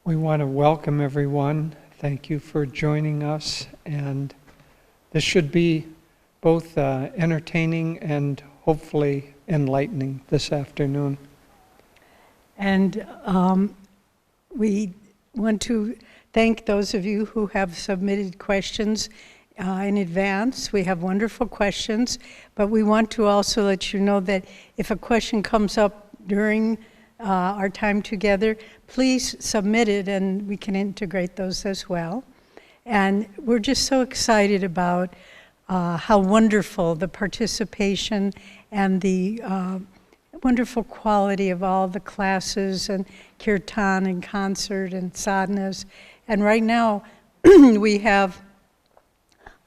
We want to welcome everyone. Thank you for joining us. And this should be both entertaining and hopefully enlightening this afternoon. And we want to thank those of you who have submitted questions in advance. We have wonderful questions, but we want to also let you know that if a question comes up during our time together, please submit it and we can integrate those as well. And we're just so excited about how wonderful the participation and the wonderful quality of all the classes and kirtan and concert and sadhanas. And right now we have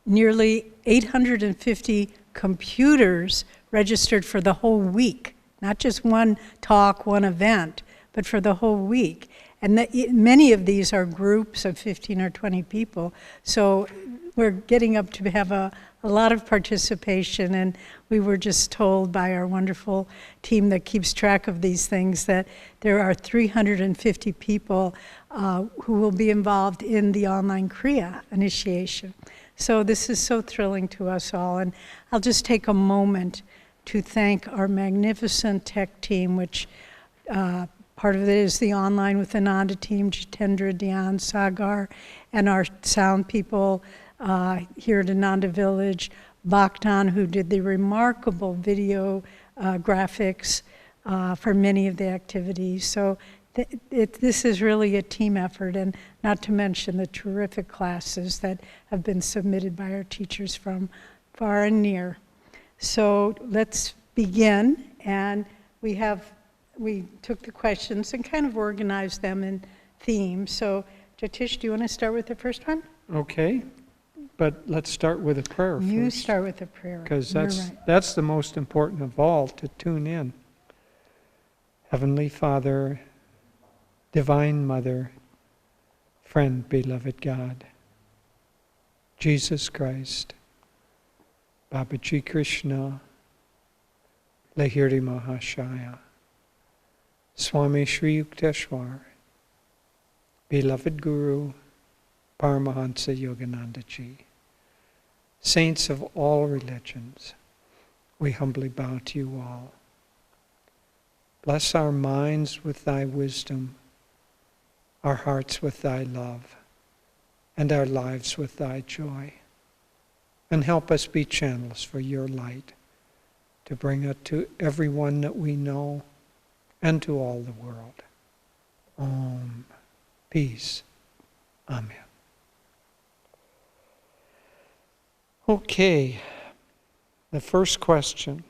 nearly 850 computers registered for the whole week. Not just one talk, one event, but for the whole week. And many of these are groups of 15 or 20 people. So we're getting up to have a lot of participation. And we were just told by our wonderful team that keeps track of these things that there are 350 people who will be involved in the online Kriya initiation. So this is so thrilling to us all. And I'll just take a moment to thank our magnificent tech team, which part of it is the Online with Ananda team, Jitendra, Dhyan, Sagar, and our sound people here at Ananda Village, Bhaktan, who did the remarkable video graphics for many of the activities. So this is really a team effort, and not to mention the terrific classes that have been submitted by our teachers from far and near. So let's begin, and we took the questions and kind of organized them in themes. So Jyotish, do you want to start with the first one? Okay, but let's start with a prayer first. You start with a prayer. Because that's the most important of all, to tune in. Heavenly Father, Divine Mother, friend, beloved God, Jesus Christ, Babaji Krishna, Lahiri Mahashaya, Swami Sri Yukteswar, beloved Guru, Paramhansa Yogananda Ji, saints of all religions, we humbly bow to you all. Bless our minds with thy wisdom, our hearts with thy love, and our lives with thy joy. And help us be channels for your light to bring it to everyone that we know and to all the world. Om. Peace. Amen. Okay, the first question.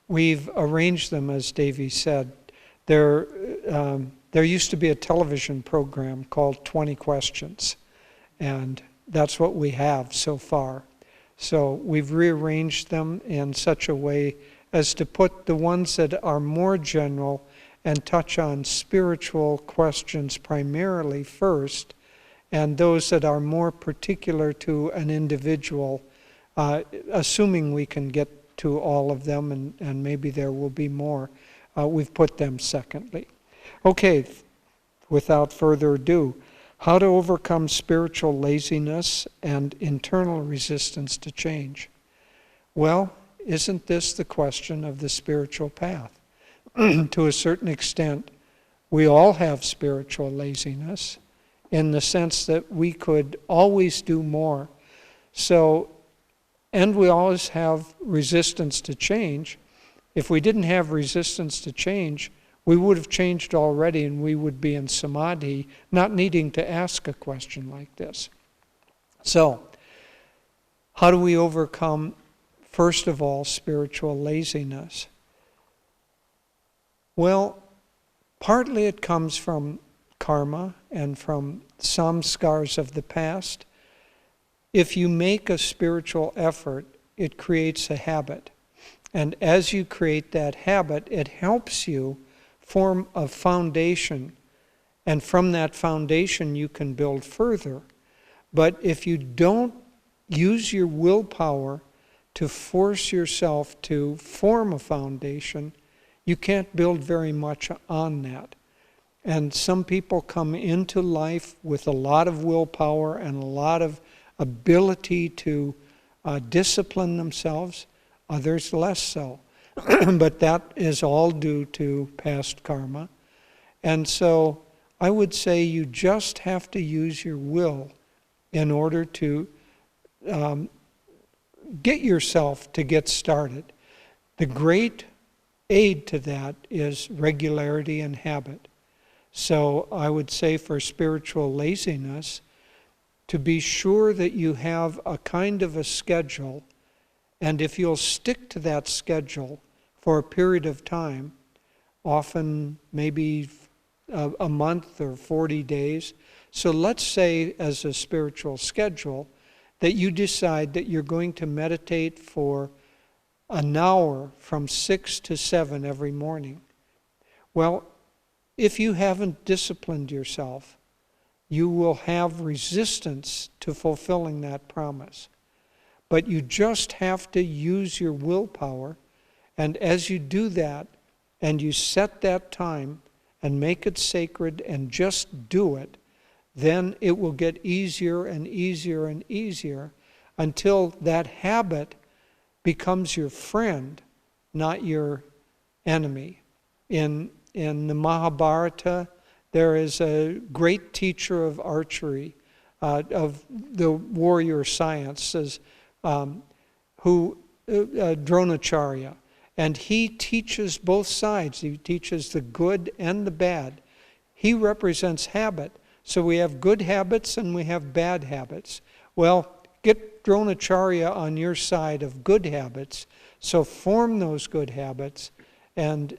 We've arranged them, as Devi said. There used to be a television program called 20 Questions, and that's what we have so far. So we've rearranged them in such a way as to put the ones that are more general and touch on spiritual questions primarily first, and those that are more particular to an individual, assuming we can get to all of them, and maybe there will be more, we've put them secondly. Okay, without further ado, how to overcome spiritual laziness and internal resistance to change? Well, isn't this the question of the spiritual path? To a certain extent, we all have spiritual laziness in the sense that we could always do more. So, and we always have resistance to change. If we didn't have resistance to change, we would have changed already and we would be in samadhi, not needing to ask a question like this. So, how do we overcome, first of all, spiritual laziness? Well, partly it comes from karma and from samskars of the past. If you make a spiritual effort, it creates a habit. And as you create that habit, it helps you form a foundation, and from that foundation you can build further. But if you don't use your willpower to force yourself to form a foundation, you can't build very much on that. And some people come into life with a lot of willpower and a lot of ability to discipline themselves, others less so. But that is all due to past karma. And so I would say you just have to use your will in order to get yourself to get started. The great aid to that is regularity and habit. So I would say for spiritual laziness, to be sure that you have a kind of a schedule, and if you'll stick to that schedule for a period of time, often maybe a month or 40 days. So let's say as a spiritual schedule that you decide that you're going to meditate for an hour from 6 to 7 every morning. Well, if you haven't disciplined yourself, you will have resistance to fulfilling that promise. But you just have to use your willpower, and as you do that, and you set that time and make it sacred and just do it, then it will get easier and easier and easier until that habit becomes your friend, not your enemy. In the Mahabharata, there is a great teacher of archery, of the warrior sciences, Dronacharya. And he teaches both sides. He teaches the good and the bad. He represents habit. So we have good habits and we have bad habits. Well, get Dronacharya on your side of good habits. So form those good habits, and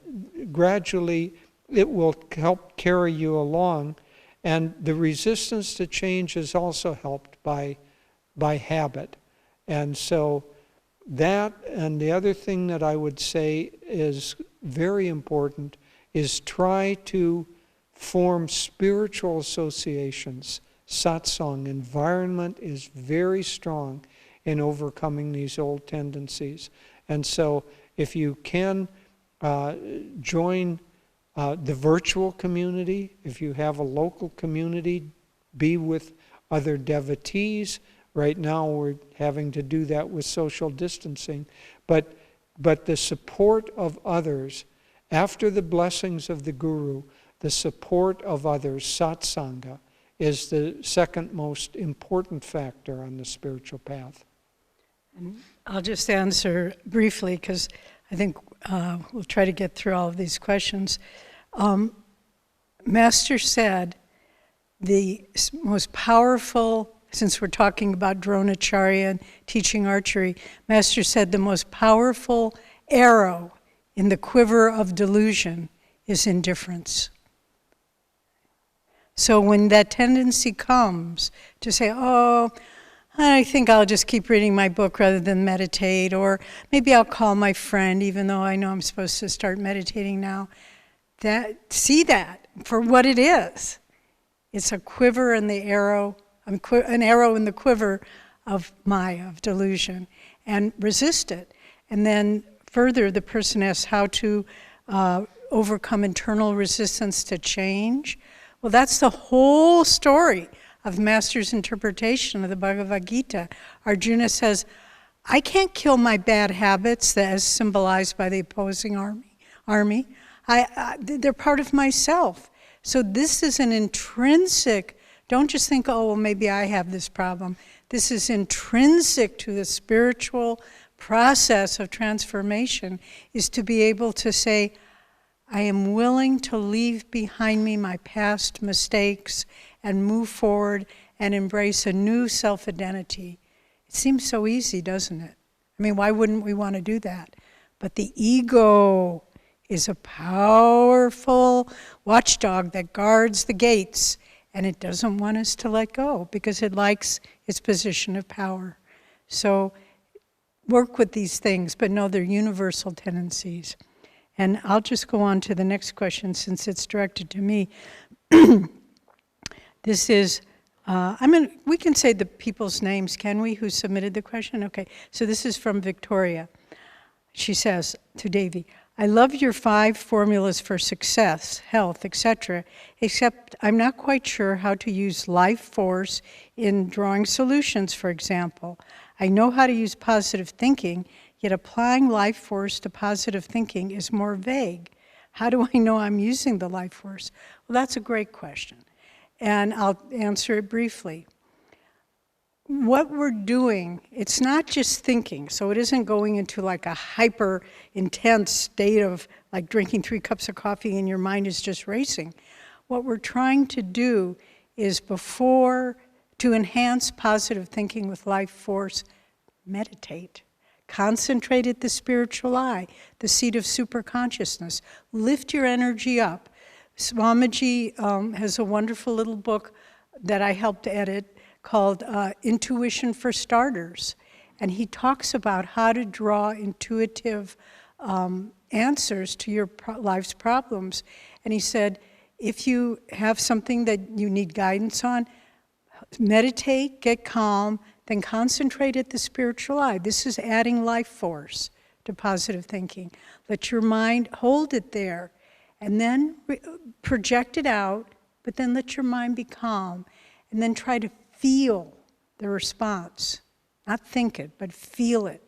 gradually it will help carry you along. And the resistance to change is also helped by habit. And so that, and the other thing that I would say is very important, is try to form spiritual associations. Satsang environment is very strong in overcoming these old tendencies. And so if you can join the virtual community, if you have a local community, be with other devotees. Right now we're having to do that with social distancing. But the support of others, after the blessings of the Guru, the support of others, satsanga, is the second most important factor on the spiritual path. And I'll just answer briefly, because I think we'll try to get through all of these questions. Master said the most powerful, since we're talking about Dronacharya and teaching archery, Master said the most powerful arrow in the quiver of delusion is indifference. So when that tendency comes to say, oh, I think I'll just keep reading my book rather than meditate, or maybe I'll call my friend even though I know I'm supposed to start meditating now, see that for what it is. It's a quiver in the arrow, an arrow in the quiver of Maya, of delusion, and resist it. And then further, the person asks how to overcome internal resistance to change. Well, that's the whole story of Master's interpretation of the Bhagavad Gita. Arjuna says, I can't kill my bad habits as symbolized by the opposing army. They're part of myself. So this is an intrinsic, don't just think, oh, well, maybe I have this problem. This is intrinsic to the spiritual process of transformation, is to be able to say, I am willing to leave behind me my past mistakes and move forward and embrace a new self-identity. It seems so easy, doesn't it? I mean, why wouldn't we want to do that? But the ego is a powerful watchdog that guards the gates, and it doesn't want us to let go because it likes its position of power. So work with these things, but know they're universal tendencies. And I'll just go on to the next question since it's directed to me. This is, we can say the people's names, can we, who submitted the question? Okay, so this is from Victoria. She says to Devi, I love your 5 formulas for success, health, etc., except I'm not quite sure how to use life force in drawing solutions, for example. I know how to use positive thinking, yet applying life force to positive thinking is more vague. How do I know I'm using the life force? Well, that's a great question, and I'll answer it briefly. What we're doing, it's not just thinking, so it isn't going into like a hyper intense state of like drinking 3 cups of coffee and your mind is just racing. What we're trying to do is to enhance positive thinking with life force, meditate. Concentrate at the spiritual eye, the seat of superconsciousness. Lift your energy up. Swamiji has a wonderful little book that I helped edit called Intuition for Starters. And he talks about how to draw intuitive answers to your life's problems. And he said, if you have something that you need guidance on, meditate, get calm, then concentrate at the spiritual eye. This is adding life force to positive thinking. Let your mind hold it there, and then project it out, but then let your mind be calm, and then try to feel the response. Not think it, but feel it.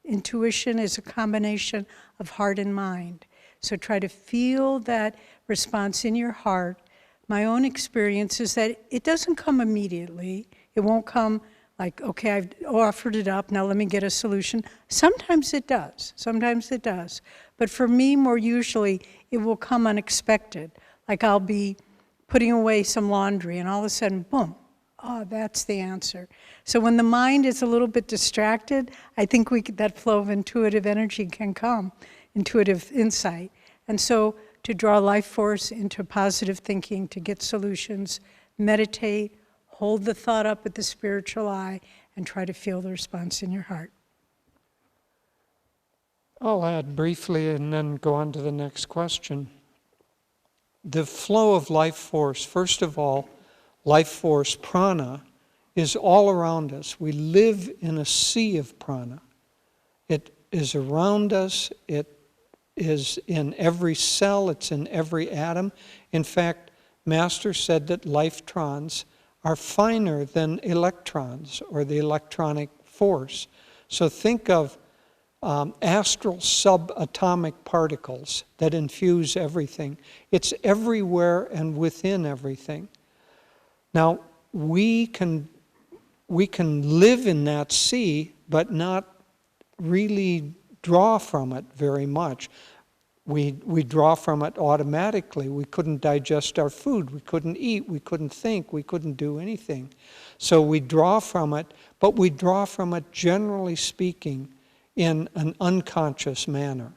Intuition is a combination of heart and mind. So try to feel that response in your heart. My own experience is that it doesn't come immediately. It won't come like, okay, I've offered it up, now let me get a solution. Sometimes it does, sometimes it does. But for me, more usually, it will come unexpected. Like I'll be putting away some laundry and all of a sudden, boom, oh, that's the answer. So when the mind is a little bit distracted, I think that flow of intuitive energy can come, intuitive insight. And so to draw life force into positive thinking, to get solutions, meditate, hold the thought up at the spiritual eye, and try to feel the response in your heart. I'll add briefly and then go on to the next question. The flow of life force, first of all, life force prana, is all around us. We live in a sea of prana. It is around us. It is in every cell. It's in every atom. In fact, Master said that lifetrons are finer than electrons or the electronic force. So think of astral subatomic particles that infuse everything. It's everywhere and within everything. Now, we can live in that sea, but not really draw from it very much. We draw from it automatically. We couldn't digest our food. We couldn't eat. We couldn't think. We couldn't do anything. So we draw from it, but we draw from it, generally speaking, in an unconscious manner.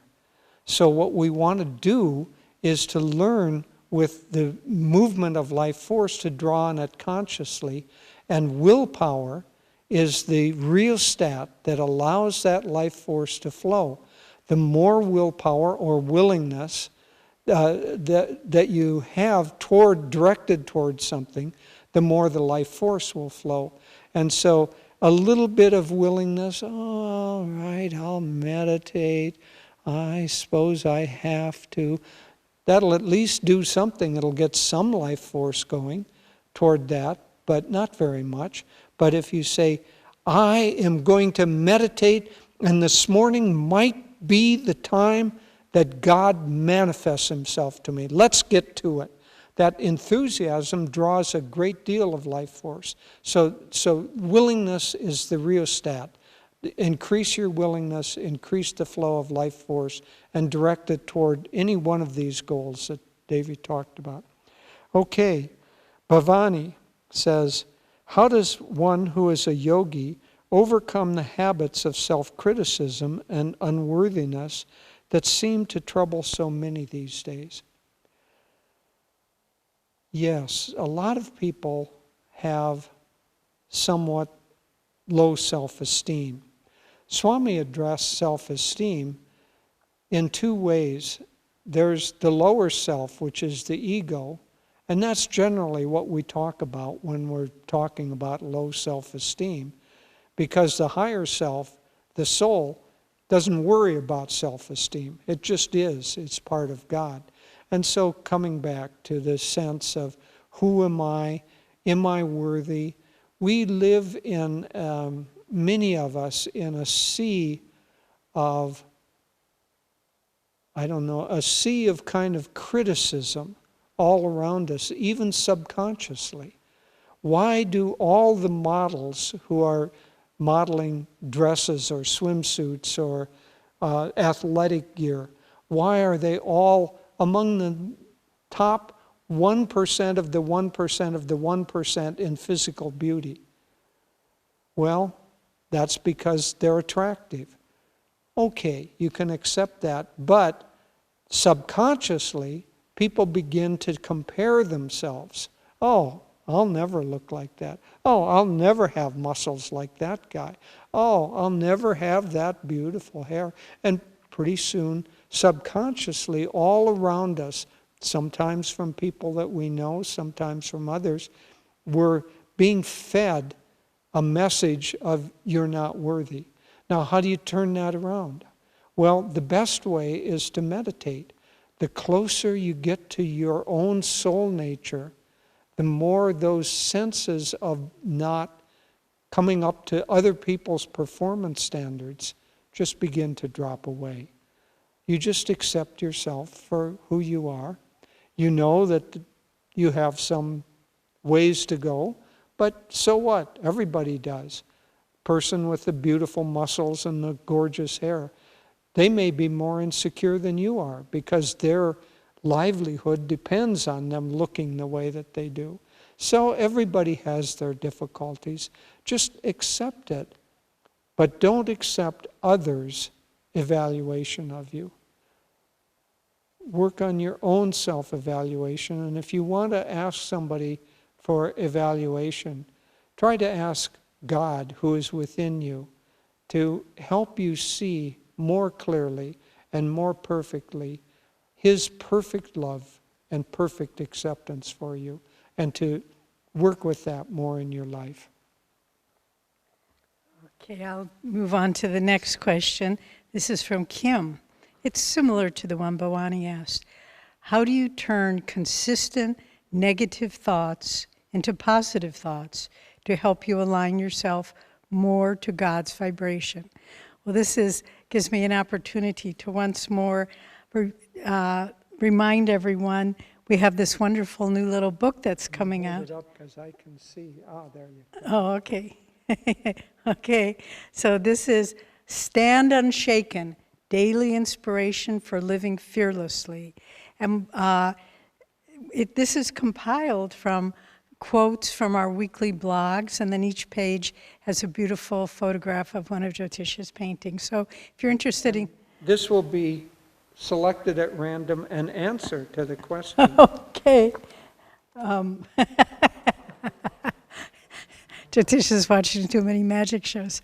So what we want to do is to learn with the movement of life force to draw on it consciously, and willpower is the rheostat that allows that life force to flow. The more willpower or willingness that you have directed towards something, the more the life force will flow. And so a little bit of willingness, all right, I'll meditate, I suppose I have to. That'll at least do something. It'll get some life force going toward that, but not very much. But if you say, I am going to meditate, and this morning might be the time that God manifests himself to me. Let's get to it. That enthusiasm draws a great deal of life force. So willingness is the rheostat. Increase your willingness, increase the flow of life force, and direct it toward any one of these goals that Devi talked about. Okay, Bhavani says, how does one who is a yogi overcome the habits of self-criticism and unworthiness that seem to trouble so many these days? Yes, a lot of people have somewhat low self-esteem. Swami addressed self-esteem in 2 ways. There's the lower self, which is the ego, and that's generally what we talk about when we're talking about low self-esteem. Because the higher self, the soul, doesn't worry about self-esteem. It just is. It's part of God. And so coming back to this sense of who am I? Am I worthy? We live in, many of us, in a sea of, a sea of kind of criticism all around us, even subconsciously. Why do all the models who are modeling dresses or swimsuits or athletic gear, why are they all among the top 1% of the 1% of the 1% in physical beauty? Well, that's because they're attractive. Okay, you can accept that, but subconsciously, people begin to compare themselves. Oh, I'll never look like that. Oh, I'll never have muscles like that guy. Oh, I'll never have that beautiful hair. And pretty soon, subconsciously, all around us, sometimes from people that we know, sometimes from others, we're being fed a message of you're not worthy. Now, how do you turn that around? Well, the best way is to meditate. The closer you get to your own soul nature, the more those senses of not coming up to other people's performance standards just begin to drop away. You just accept yourself for who you are. You know that you have some ways to go, but so what? Everybody does. Person with the beautiful muscles and the gorgeous hair, they may be more insecure than you are because their livelihood depends on them looking the way that they do. So everybody has their difficulties. Just accept it, but don't accept others' evaluation of you. Work on your own self-evaluation, and if you want to ask somebody for evaluation, try to ask God, who is within you, to help you see more clearly and more perfectly His perfect love and perfect acceptance for you, and to work with that more in your life. Okay, I'll move on to the next question. This is from Kim. It's similar to the one Bhavani asked. How do you turn consistent negative thoughts into positive thoughts to help you align yourself more to God's vibration? Well, this gives me an opportunity to once more remind everyone we have this wonderful new little book that's coming out. Hold it up because I can see. There you go. Oh, okay. Okay. So this is Stand Unshaken, Daily Inspiration for Living Fearlessly. And this is compiled from quotes from our weekly blogs, and then each page has a beautiful photograph of one of Jyotish's paintings. So if you're interested in... This will be selected at random and answer to the question. Okay. Jyotish is watching too many magic shows.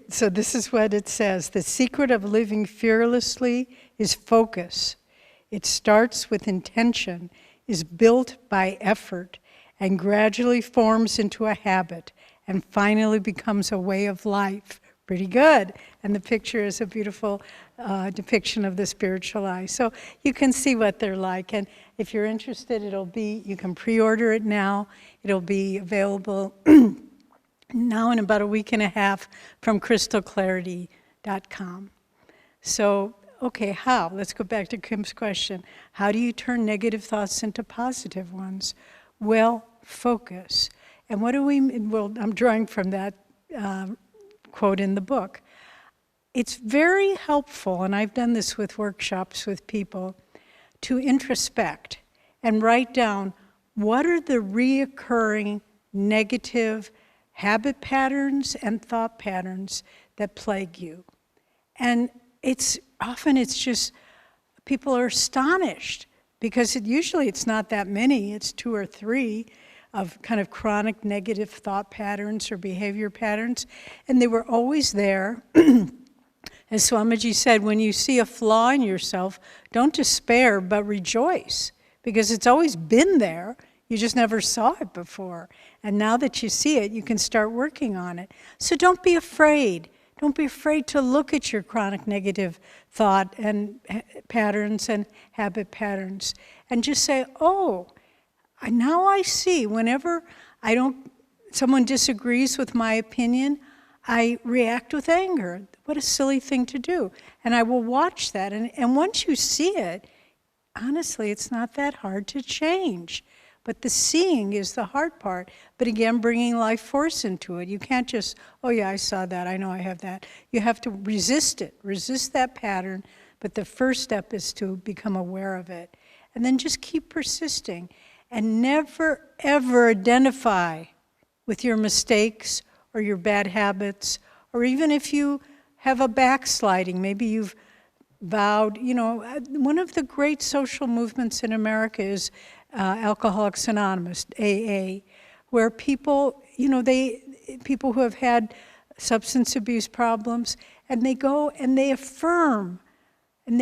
So this is what it says. The secret of living fearlessly is focus. It starts with intention, is built by effort, and gradually forms into a habit, and finally becomes a way of life. Pretty good. And the picture is a beautiful depiction of the spiritual eye. So you can see what they're like. And if you're interested, you can pre-order it now. It'll be available now in about a week and a half from crystalclarity.com. So, okay, how? Let's go back to Kim's question. How do you turn negative thoughts into positive ones? Well, focus. And what do we mean? Well, I'm drawing from that quote in the book. It's very helpful, and I've done this with workshops with people, to introspect and write down what are the reoccurring negative habit patterns and thought patterns that plague you. And often it's just, people are astonished because usually it's not that many, it's 2 or 3 of kind of chronic negative thought patterns or behavior patterns, and they were always there. As Swamiji said, when you see a flaw in yourself, don't despair, but rejoice, because it's always been there. You just never saw it before. And now that you see it, you can start working on it. So don't be afraid. Don't be afraid to look at your chronic negative thought and patterns and habit patterns. And just say, oh, now I see. Whenever someone disagrees with my opinion, I react with anger. What a silly thing to do. And I will watch that. And once you see it, honestly, it's not that hard to change. But the seeing is the hard part. But again, bringing life force into it. You can't just, oh yeah, I saw that, I know I have that. You have to resist it, resist that pattern. But the first step is to become aware of it. And then just keep persisting. And never, ever identify with your mistakes or your bad habits, or even if you have a backsliding, maybe you've vowed, one of the great social movements in America is Alcoholics Anonymous, AA, where people, people who have had substance abuse problems, and they go and they affirm, and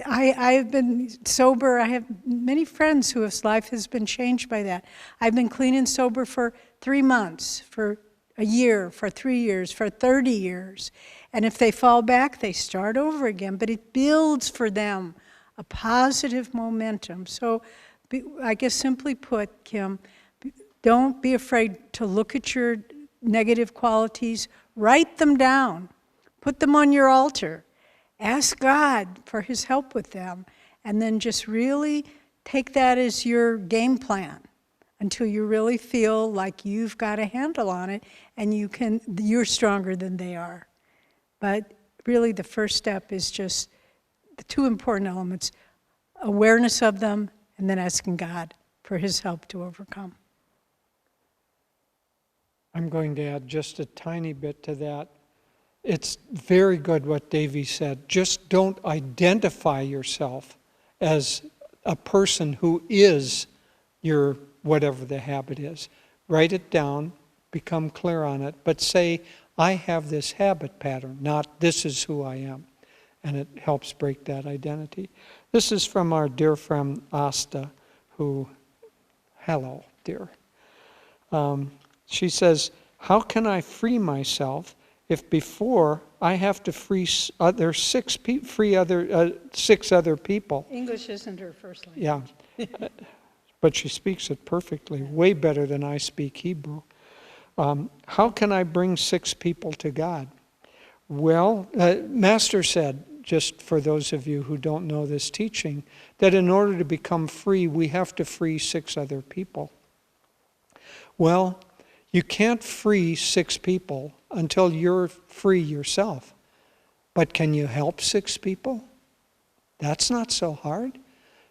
I have been sober. I have many friends whose life has been changed by that. I've been clean and sober for 3 months, for a year, for 3 years, for 30 years. And if they fall back, they start over again. But it builds for them a positive momentum. So I guess simply put, Kim, don't be afraid to look at your negative qualities, write them down, put them on your altar, ask God for His help with them, and then just really take that as your game plan until you really feel like you've got a handle on it and you're stronger than they are. But really the first step is just the two important elements, awareness of them and then asking God for His help to overcome. I'm going to add just a tiny bit to that. It's very good what Devi said. Just don't identify yourself as a person who is your whatever the habit is. Write it down, become clear on it, but say, I have this habit pattern, not this is who I am. And it helps break that identity. This is from our dear friend Asta, who, hello, dear. She says, how can I free myself if before I have to free six other people? English isn't her first language. Yeah, but she speaks it perfectly, way better than I speak Hebrew. How can I bring 6 people to God? Well, Master said, just for those of you who don't know this teaching, that in order to become free, we have to free 6 other people. Well, you can't free 6 people until you're free yourself. But can you help 6 people? That's not so hard.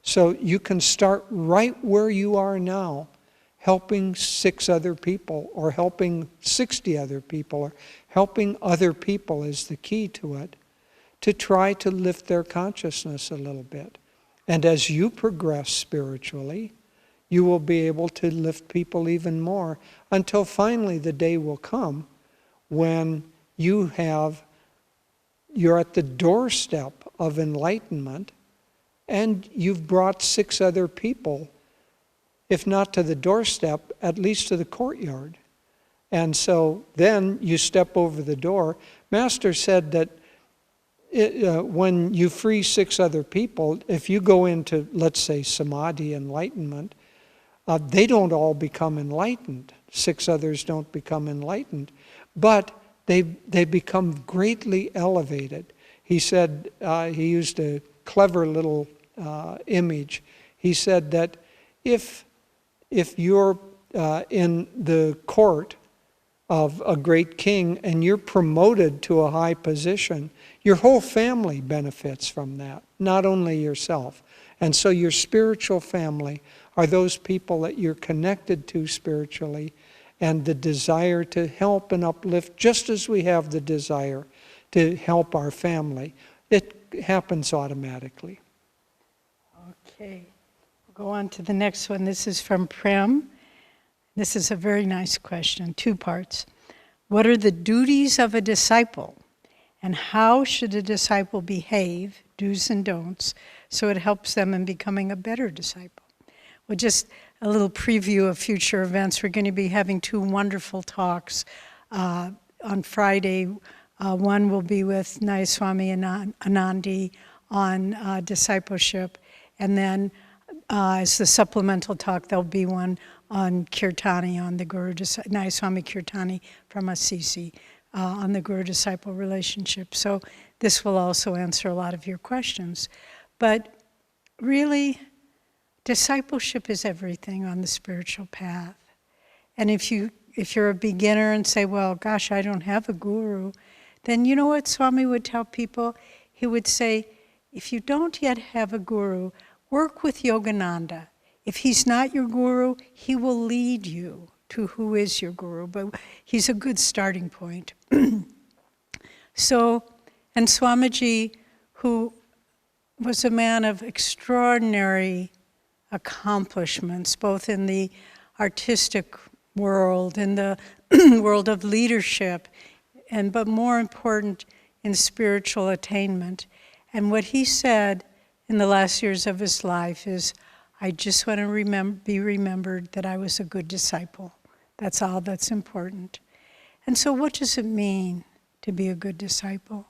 So you can start right where you are now, helping 6 other people, or helping 60 other people, or helping other people is the key to it, to try to lift their consciousness a little bit. And as you progress spiritually, you will be able to lift people even more until finally the day will come when you're at the doorstep of enlightenment and you've brought 6 other people, if not to the doorstep, at least to the courtyard. And so then you step over the door. Master said that when you free 6 other people, if you go into, let's say, samadhi, enlightenment, they don't all become enlightened. 6 others don't become enlightened. But they become greatly elevated. He said, he used a clever little image. He said that if you're in the court of a great king and you're promoted to a high position, your whole family benefits from that, not only yourself. And so your spiritual family are those people that you're connected to spiritually, and the desire to help and uplift, just as we have the desire to help our family. It happens automatically. Okay, we'll go on to the next one. This is from Prem. This is a very nice question, 2 parts. What are the duties of a disciple, and how should a disciple behave, do's and don'ts, so it helps them in becoming a better disciple? Well, just a little preview of future events. We're going to be having 2 wonderful talks on Friday. One will be with Nayaswami and Ananda on discipleship, and then as the supplemental talk, there'll be one on Kirtani, on the Nayaswami Kirtani from Assisi, on the Guru-disciple relationship. So this will also answer a lot of your questions. But really, discipleship is everything on the spiritual path. And if you're a beginner and say, well, gosh, I don't have a guru, then you know what Swami would tell people? He would say, if you don't yet have a guru, work with Yogananda. If he's not your guru, he will lead you to who is your guru, but he's a good starting point. So, and Swamiji, who was a man of extraordinary accomplishments, both in the artistic world, in the world of leadership, but more important, in spiritual attainment. And what he said in the last years of his life is, I just want to be remembered that I was a good disciple. That's all that's important. And so what does it mean to be a good disciple?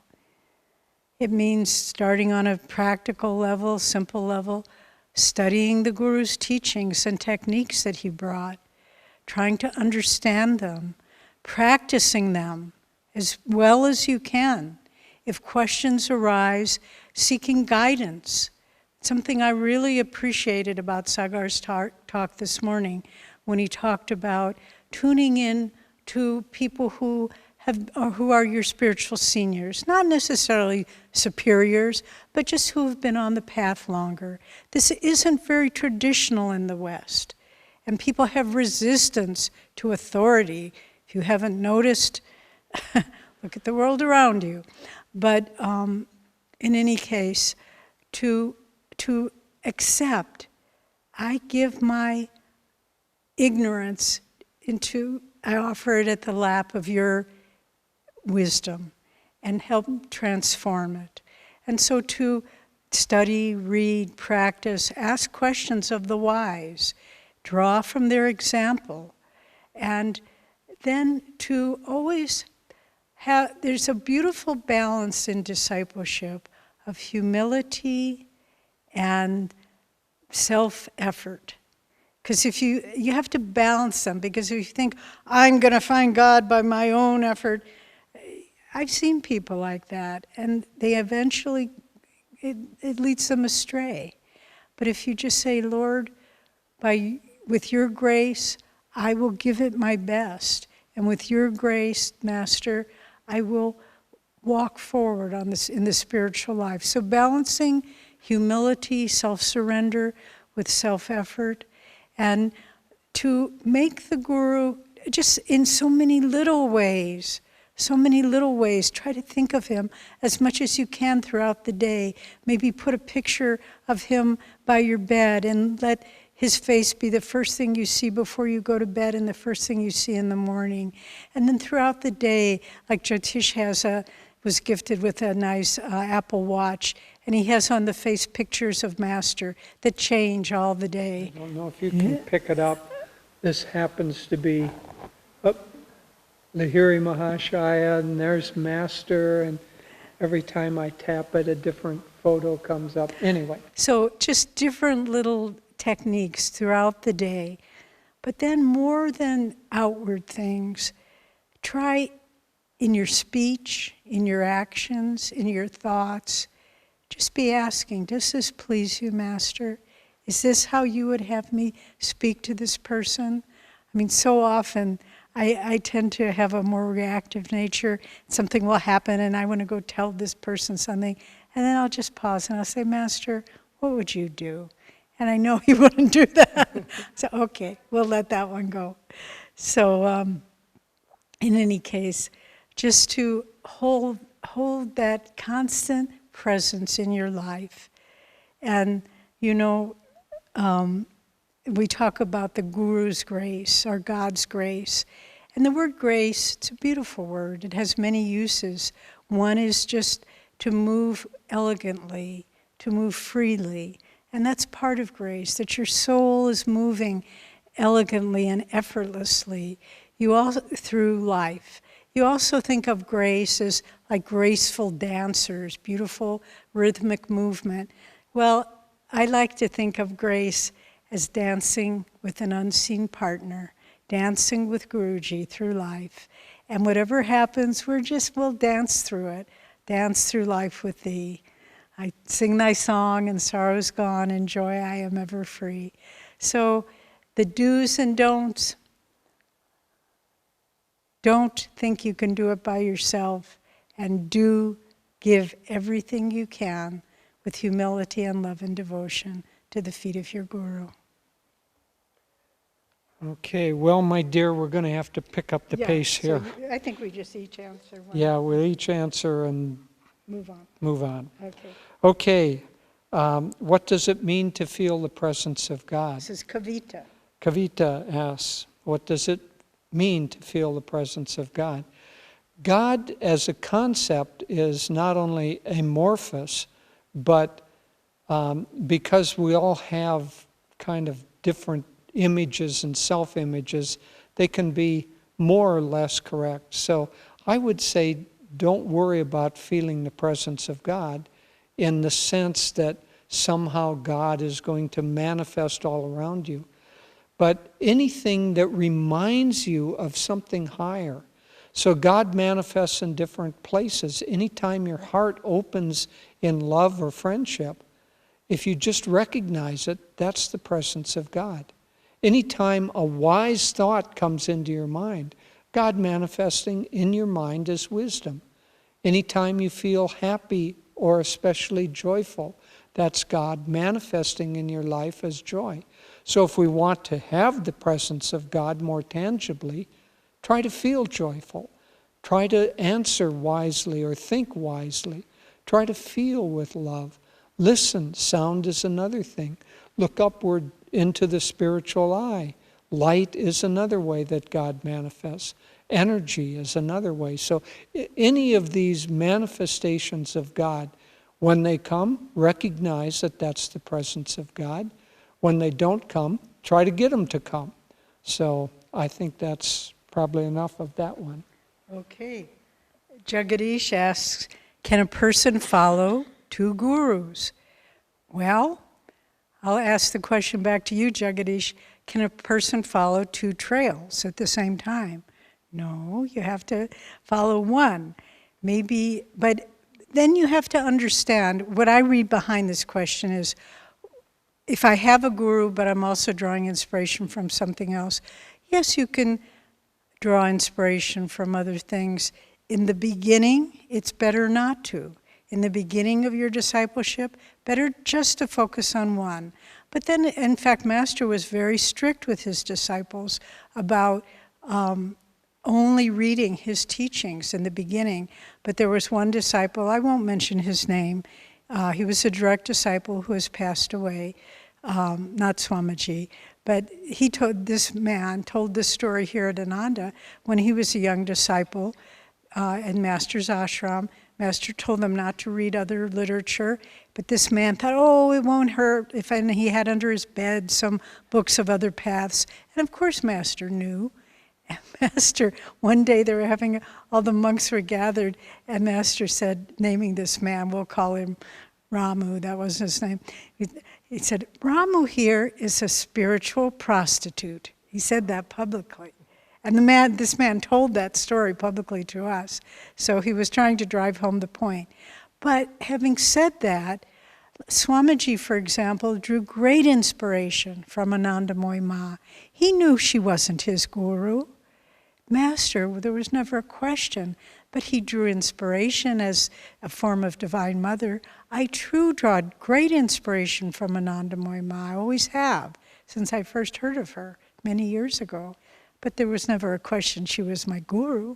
It means starting on a practical level, simple level, studying the Guru's teachings and techniques that he brought, trying to understand them, practicing them as well as you can. If questions arise, seeking guidance. Something I really appreciated about Sagar's talk this morning, when he talked about tuning in to people who are your spiritual seniors, not necessarily superiors, but just who have been on the path longer. This isn't very traditional in the West, and people have resistance to authority. If you haven't noticed, look at the world around you. But in any case, to accept, I give my ignorance I offer it at the lap of your wisdom and help transform it. And so to study, read, practice, ask questions of the wise, draw from their example, and then to always there's a beautiful balance in discipleship of humility and self-effort. Because if you have to balance them, because if you think, I'm going to find God by my own effort, I've seen people like that, and they eventually, it leads them astray. But if you just say, Lord, with your grace, I will give it my best, and with your grace, Master, I will walk forward in the spiritual life. So balancing humility, self-surrender with self-effort, and to make the Guru just in so many little ways, try to think of him as much as you can throughout the day. Maybe put a picture of him by your bed and let his face be the first thing you see before you go to bed and the first thing you see in the morning. And then throughout the day, like Jyotish was gifted with a nice Apple Watch, and he has on the face pictures of Master that change all the day. I don't know if you can pick it up. This happens to be Lahiri Mahashaya, and there's Master, and every time I tap it, a different photo comes up. Anyway. So just different little techniques throughout the day. But then more than outward things, try in your speech, in your actions, in your thoughts, just be asking, does this please you, Master? Is this how you would have me speak to this person? I mean, so often I tend to have a more reactive nature. Something will happen and I want to go tell this person something. And then I'll just pause and I'll say, Master, what would you do? And I know he wouldn't do that. So, okay, we'll let that one go. So, in any case, just to hold that constant presence in your life. And, you know, we talk about the Guru's grace, or God's grace. And the word grace, it's a beautiful word. It has many uses. One is just to move elegantly, to move freely. And that's part of grace, that your soul is moving elegantly and effortlessly through life. You also think of grace as like graceful dancers, beautiful rhythmic movement. Well, I like to think of grace as dancing with an unseen partner, dancing with Guruji through life. And whatever happens, we'll dance through it, dance through life with thee. I sing thy song and sorrow is gone, and joy I am ever free. So the do's and don'ts, don't think you can do it by yourself, and do give everything you can with humility and love and devotion to the feet of your Guru. Okay, well, my dear, we're going to have to pick up the pace here. So I think we just each answer one. Yeah, we'll each answer and Move on. move on. Okay. Okay, what does it mean to feel the presence of God? This is Kavita. Kavita asks, what does it mean to feel the presence of God? God as a concept is not only amorphous, but because we all have kind of different images and self-images, they can be more or less correct. So I would say don't worry about feeling the presence of God in the sense that somehow God is going to manifest all around you. But anything that reminds you of something higher. So God manifests in different places. Anytime your heart opens in love or friendship, if you just recognize it, that's the presence of God. Anytime a wise thought comes into your mind, God manifesting in your mind is wisdom. Anytime you feel happy or especially joyful, that's God manifesting in your life as joy. So if we want to have the presence of God more tangibly, try to feel joyful. Try to answer wisely or think wisely. Try to feel with love. Listen, sound is another thing. Look upward into the spiritual eye. Light is another way that God manifests. Energy is another way. So any of these manifestations of God, when they come, recognize that that's the presence of God. When they don't come, try to get them to come. So I think that's probably enough of that one. Okay. Jagadish asks, can a person follow two gurus? Well, I'll ask the question back to you, Jagadish. Can a person follow two trails at the same time? No, you have to follow one. Maybe, but then you have to understand, what I read behind this question is, if I have a guru, but I'm also drawing inspiration from something else, yes, you can draw inspiration from other things. In the beginning, it's better not to. In the beginning of your discipleship, better just to focus on one. But then, in fact, Master was very strict with his disciples about only reading his teachings in the beginning. But there was one disciple, I won't mention his name, he was a direct disciple who has passed away, not Swamiji, but this man told this story here at Ananda when he was a young disciple in Master's ashram. Master told them not to read other literature, but this man thought, oh, it won't hurt. And he had under his bed some books of other paths. And of course Master knew. And Master, one day they were having, all the monks were gathered, and Master said, naming this man, we'll call him Ramu, that was his name. He said, Ramu here is a spiritual prostitute. He said that publicly. And this man told that story publicly to us. So he was trying to drive home the point. But having said that, Swamiji, for example, drew great inspiration from Anandamoy Ma. He knew she wasn't his guru. Master, there was never a question, but he drew inspiration as a form of Divine Mother. I too draw great inspiration from Anandamoy Ma. I always have, since I first heard of her many years ago. But there was never a question she was my guru.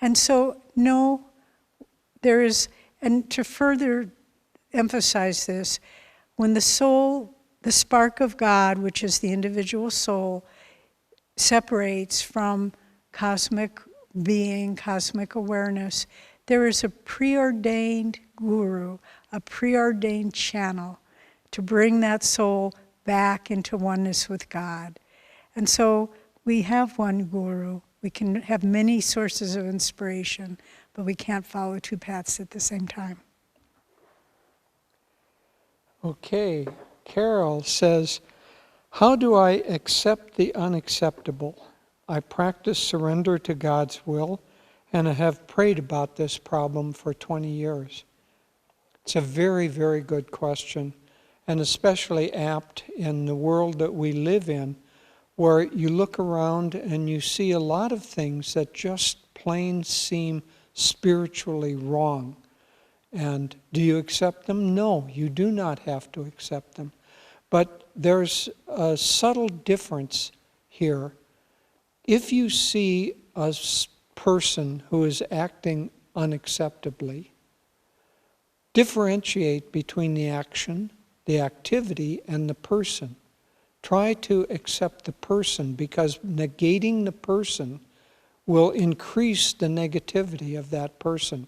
And so, no, there is, and to further emphasize this, when the soul, the spark of God, which is the individual soul, separates from cosmic being, cosmic awareness, there is a preordained guru, a preordained channel to bring that soul back into oneness with God. And so we have one guru. We can have many sources of inspiration, but we can't follow two paths at the same time. Okay, Carol says, how do I accept the unacceptable? I practice surrender to God's will, and I have prayed about this problem for 20 years. It's a very, very good question, and especially apt in the world that we live in, where you look around and you see a lot of things that just plain seem spiritually wrong. And do you accept them? No, you do not have to accept them. But there's a subtle difference here. If you see a person who is acting unacceptably, differentiate between the action, the activity, and the person. Try to accept the person, because negating the person will increase the negativity of that person.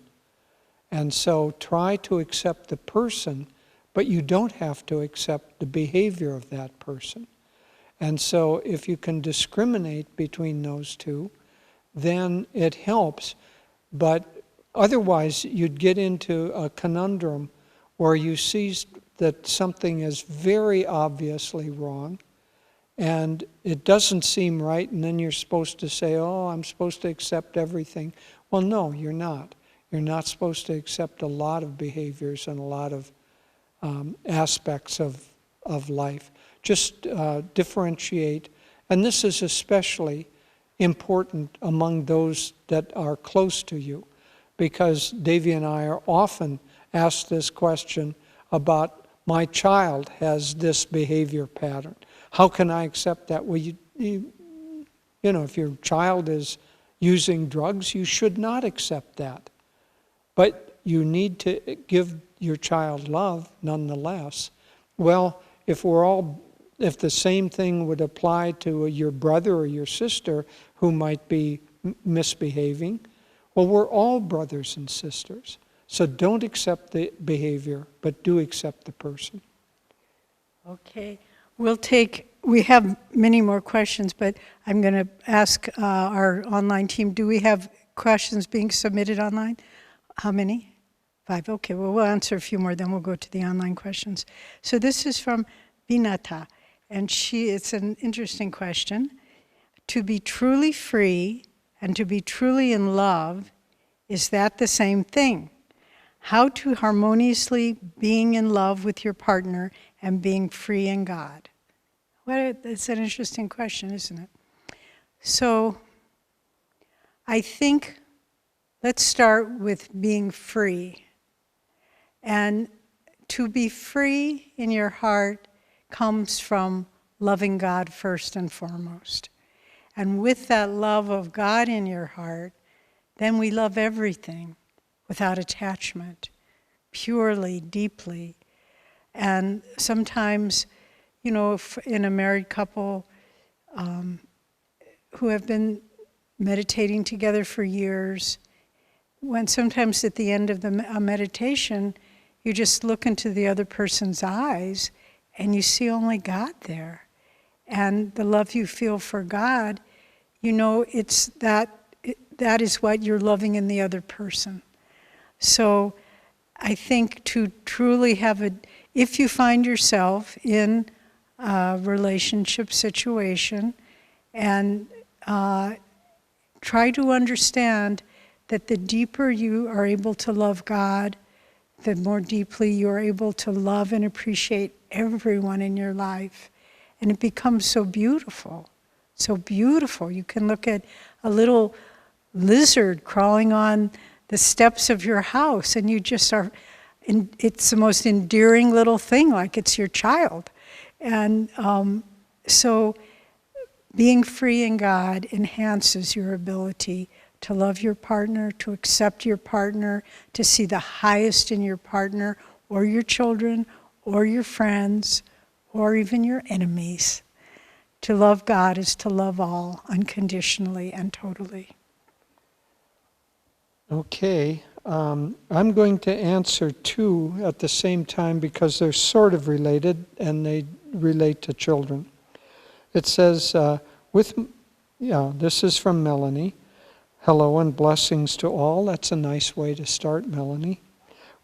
And so try to accept the person, but you don't have to accept the behavior of that person. And so if you can discriminate between those two, then it helps. But otherwise, you'd get into a conundrum where you see that something is very obviously wrong, and it doesn't seem right, and then you're supposed to say, oh, I'm supposed to accept everything. Well, no, you're not. You're not supposed to accept a lot of behaviors and a lot of aspects of life. Just differentiate. And this is especially important among those that are close to you, because Devi and I are often asked this question about, my child has this behavior pattern. How can I accept that? Well, you know, if your child is using drugs, you should not accept that. But you need to give your child love nonetheless. Well, if the same thing would apply to your brother or your sister who might be misbehaving, well, we're all brothers and sisters. So don't accept the behavior, but do accept the person. Okay. We have many more questions, but I'm going to ask our online team, do we have questions being submitted online? How many? 5. Okay, well, we'll answer a few more, then we'll go to the online questions. So this is from Binata, and it's an interesting question. To be truly free and to be truly in love, is that the same thing? How to harmoniously being in love with your partner and being free in God? It's an interesting question, isn't it? So I think let's start with being free. And to be free in your heart comes from loving God first and foremost. And with that love of God in your heart, then we love everything without attachment, purely, deeply. And sometimes, you know, if in a married couple who have been meditating together for years, when sometimes at the end of the meditation, you just look into the other person's eyes and you see only God there. And the love you feel for God, you know, it's that is what you're loving in the other person. So I think to truly if you find yourself in a relationship situation, and try to understand that the deeper you are able to love God, the more deeply you are able to love and appreciate everyone in your life. And it becomes so beautiful, so beautiful. You can look at a little lizard crawling on the steps of your house, and you just are, it's the most endearing little thing, like it's your child. And so being free in God enhances your ability to love your partner, to accept your partner, to see the highest in your partner, or your children, or your friends, or even your enemies. To love God is to love all unconditionally and totally. Okay. I'm going to answer two at the same time because they're sort of related and they relate to children. It says, this is from Melanie. Hello and blessings to all. That's a nice way to start, Melanie.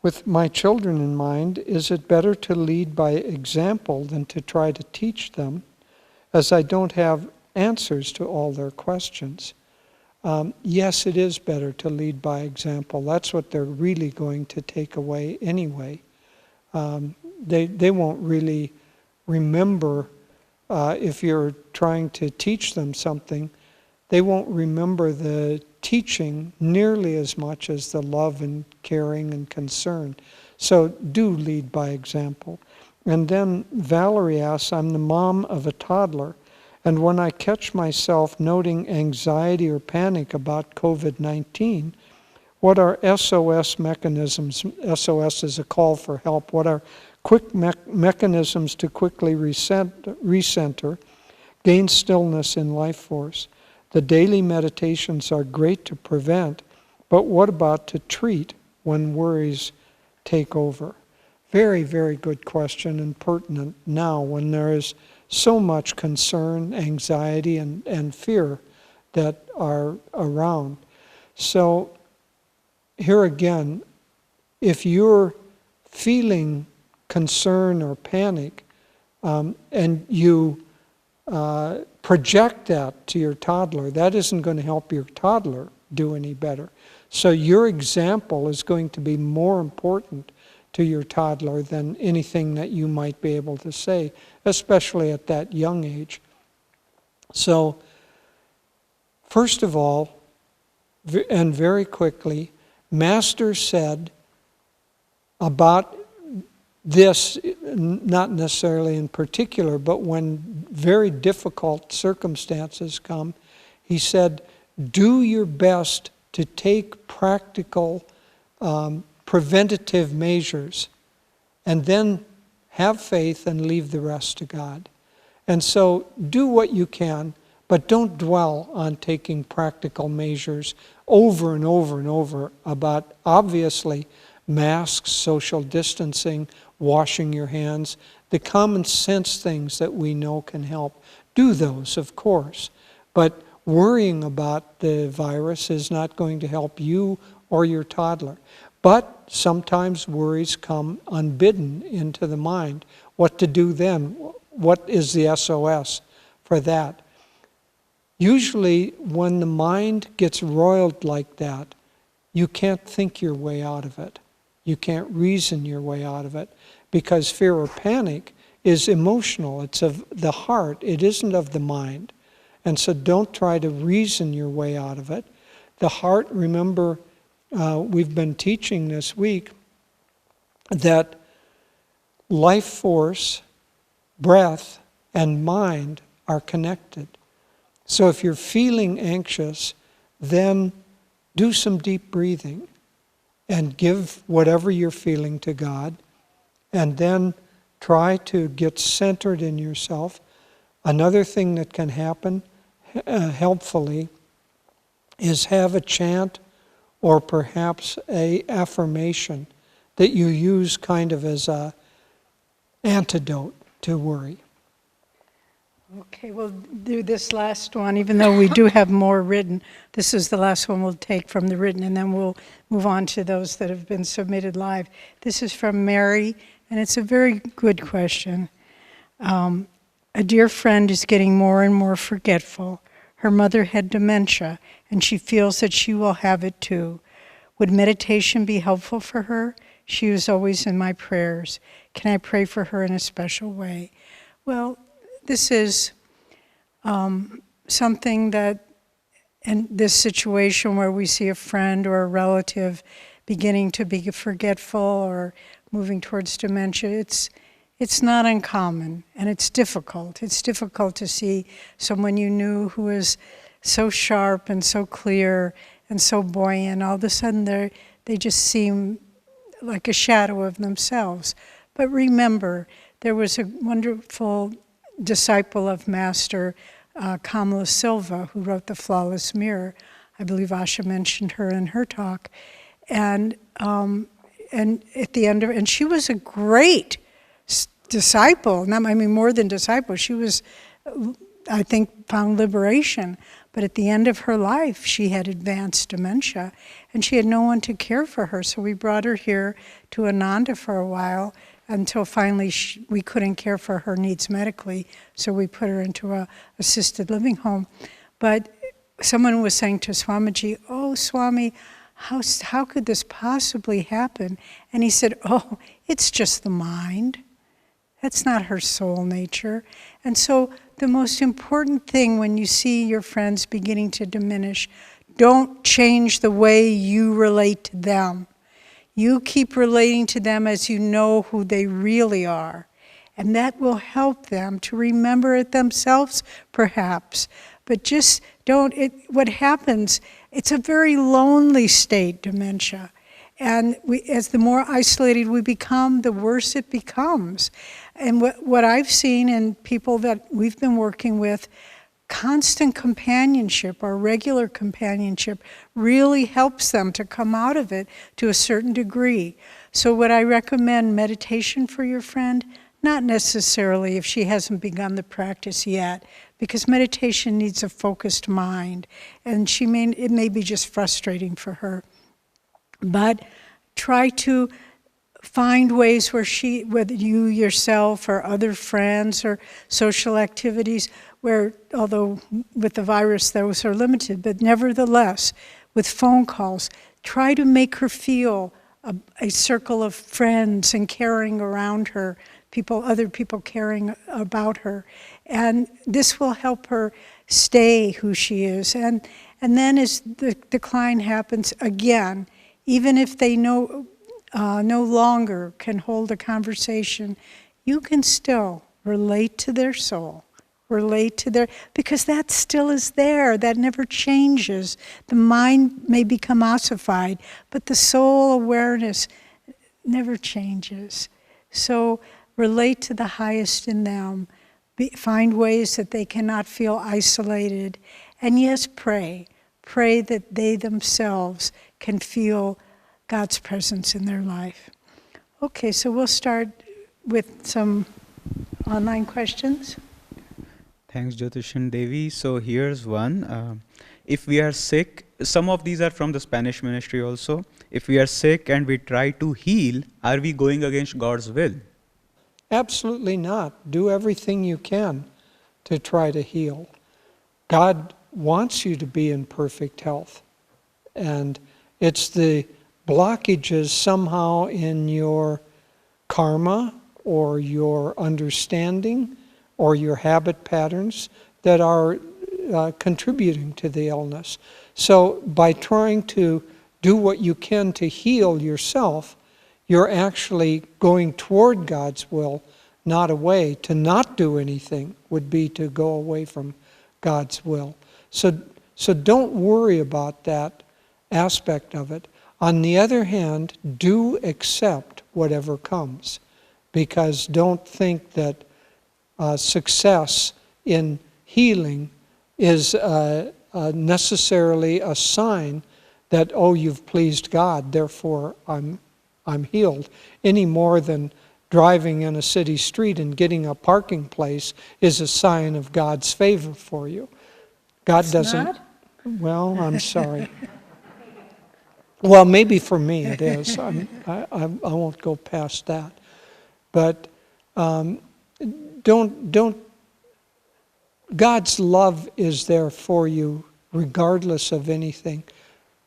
With my children in mind, is it better to lead by example than to try to teach them, as I don't have answers to all their questions? Yes, it is better to lead by example. That's what they're really going to take away anyway. They won't really remember, if you're trying to teach them something, they won't remember the teaching nearly as much as the love and caring and concern. So do lead by example. And then Valerie asks, I'm the mom of a toddler, and when I catch myself noting anxiety or panic about COVID-19, what are SOS mechanisms? SOS is a call for help. What are quick mechanisms to quickly recenter, gain stillness in life force? The daily meditations are great to prevent, but what about to treat when worries take over? Very, very good question and pertinent now when there is so much concern, anxiety, and fear that are around. So here again, if you're feeling concern or panic and you project that to your toddler, that isn't going to help your toddler do any better. So your example is going to be more important to your toddler than anything that you might be able to say, especially at that young age. So, first of all, and very quickly, Master said about this, not necessarily in particular, but when very difficult circumstances come, he said, do your best to take practical preventative measures, and then have faith and leave the rest to God. And so do what you can, but don't dwell on taking practical measures over and over and over about, obviously, masks, social distancing, washing your hands, the common sense things that we know can help. Do those, of course, but worrying about the virus is not going to help you or your toddler. But sometimes worries come unbidden into the mind. What to do then? What is the SOS for that? Usually when the mind gets roiled like that, you can't think your way out of it. You can't reason your way out of it, because fear or panic is emotional. It's of the heart. It isn't of the mind. And so don't try to reason your way out of it. The heart, remember, we've been teaching this week that life force, breath, and mind are connected. So if you're feeling anxious, then do some deep breathing and give whatever you're feeling to God, and then try to get centered in yourself. Another thing that can happen helpfully is have a chant or perhaps a affirmation that you use kind of as a antidote to worry. Okay, we'll do this last one, even though we do have more written. This is the last one we'll take from the written, and then we'll move on to those that have been submitted live. This is from Mary, and it's a very good question. A dear friend is getting more and more forgetful. Her mother had dementia, and she feels that she will have it too. Would meditation be helpful for her? She was always in my prayers. Can I pray for her in a special way? Well, this is something that, in this situation where we see a friend or a relative beginning to be forgetful or moving towards dementia, it's not uncommon, and it's difficult. It's difficult to see someone you knew who is so sharp and so clear and so buoyant. All of a sudden, they just seem like a shadow of themselves. But remember, there was a wonderful disciple of Master Kamala Silva, who wrote The Flawless Mirror. I believe Asha mentioned her in her talk. And at the end of, and she was a great disciple. I mean, more than disciple. She was, I think, found liberation. But at the end of her life, she had advanced dementia, and she had no one to care for her. So we brought her here to Ananda for a while, until finally we couldn't care for her needs medically, so we put her into a assisted living home. But someone was saying to Swamiji, "Oh, Swami, how could this possibly happen?" And he said, "Oh, it's just the mind. That's not her soul nature." And so the most important thing when you see your friends beginning to diminish, don't change the way you relate to them. You keep relating to them as you know who they really are. And that will help them to remember it themselves, perhaps. But just don't, what happens, it's a very lonely state, dementia. And as the more isolated we become, the worse it becomes. And what I've seen in people that we've been working with, constant companionship or regular companionship really helps them to come out of it to a certain degree. So would I recommend meditation for your friend? Not necessarily if she hasn't begun the practice yet, because meditation needs a focused mind, and it may be just frustrating for her. But try to find ways whether you yourself or other friends or social activities, where, although with the virus those are limited, but nevertheless, with phone calls, try to make her feel a circle of friends and caring around her, other people caring about her. And this will help her stay who she is. And then as the decline happens again, even if they no longer can hold a conversation, you can still relate to their soul, because that still is there, that never changes. The mind may become ossified, but the soul awareness never changes. So relate to the highest in them, find ways that they cannot feel isolated, and yes, pray that they themselves can feel God's presence in their life. Okay, so we'll start with some online questions. Thanks, Jyotish and Devi. So here's one. If we are sick, some of these are from the Spanish ministry also. If we are sick and we try to heal, are we going against God's will? Absolutely not. Do everything you can to try to heal. God wants you to be in perfect health. And it's the blockages somehow in your karma or your understanding or your habit patterns that are contributing to the illness. So by trying to do what you can to heal yourself, you're actually going toward God's will, not away. To not do anything would be to go away from God's will. So don't worry about that aspect of it. On the other hand, do accept whatever comes, because don't think that success in healing is necessarily a sign that, oh, you've pleased God, therefore I'm healed, any more than driving in a city street and getting a parking place is a sign of God's favor for you. God doesn't. Not? Well, I'm sorry. Well, maybe for me it is. I won't go past that. But don't. God's love is there for you regardless of anything.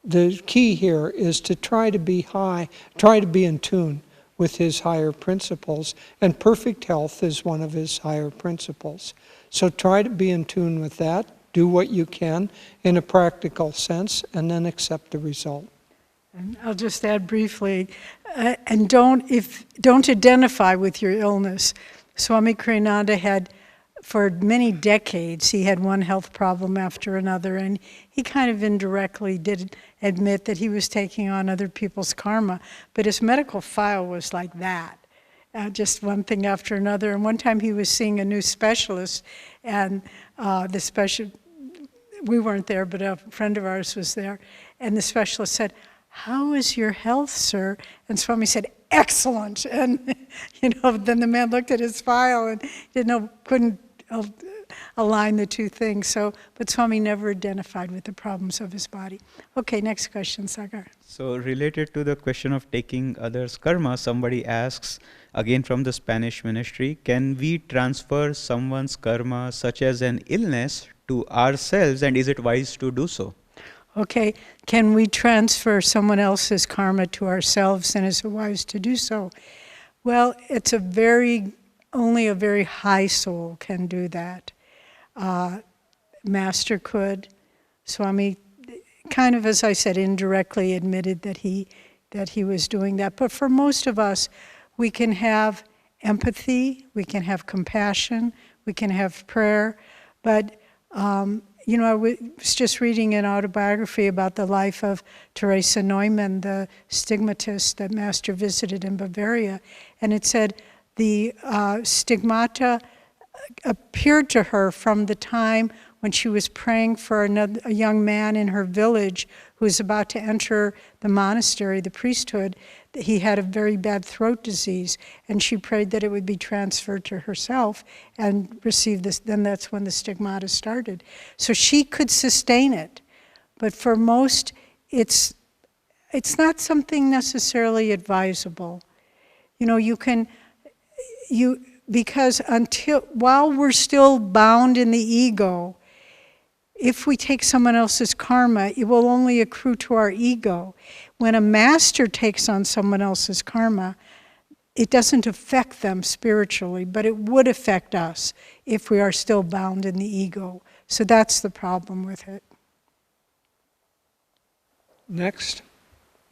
The key here is to try to be in tune with His higher principles, and perfect health is one of His higher principles. So try to be in tune with that, do what you can in a practical sense, and then accept the result. And I'll just add briefly, and don't identify with your illness. Swami Kriyananda had, for many decades, he had one health problem after another, and he kind of indirectly did admit that he was taking on other people's karma, but his medical file was like that, just one thing after another. And one time he was seeing a new specialist, and we weren't there, but a friend of ours was there, and the specialist said, "How is your health, sir?" And Swami said, "Excellent." And then the man looked at his file and couldn't align the two things. But Swami never identified with the problems of his body. Okay, next question, Sagar. So related to the question of taking others' karma, somebody asks, again from the Spanish ministry, can we transfer someone's karma, such as an illness, to ourselves, and is it wise to do so? Okay, can we transfer someone else's karma to ourselves, and is it wise to do so? Well, only a very high soul can do that. Master could. Swami, kind of, as I said, indirectly admitted that he was doing that. But for most of us, we can have empathy, we can have compassion, we can have prayer. But, I was just reading an autobiography about the life of Teresa Neumann, the stigmatist that Master visited in Bavaria. And it said the stigmata appeared to her from the time when she was praying for a young man in her village who was about to enter the monastery, the priesthood. He had a very bad throat disease, and she prayed that it would be transferred to herself and receive this. Then that's when the stigmata started. So she could sustain it, but for most, it's not something necessarily advisable. Because while we're still bound in the ego, if we take someone else's karma, it will only accrue to our ego. When a master takes on someone else's karma, it doesn't affect them spiritually, but it would affect us if we are still bound in the ego. So that's the problem with it. Next.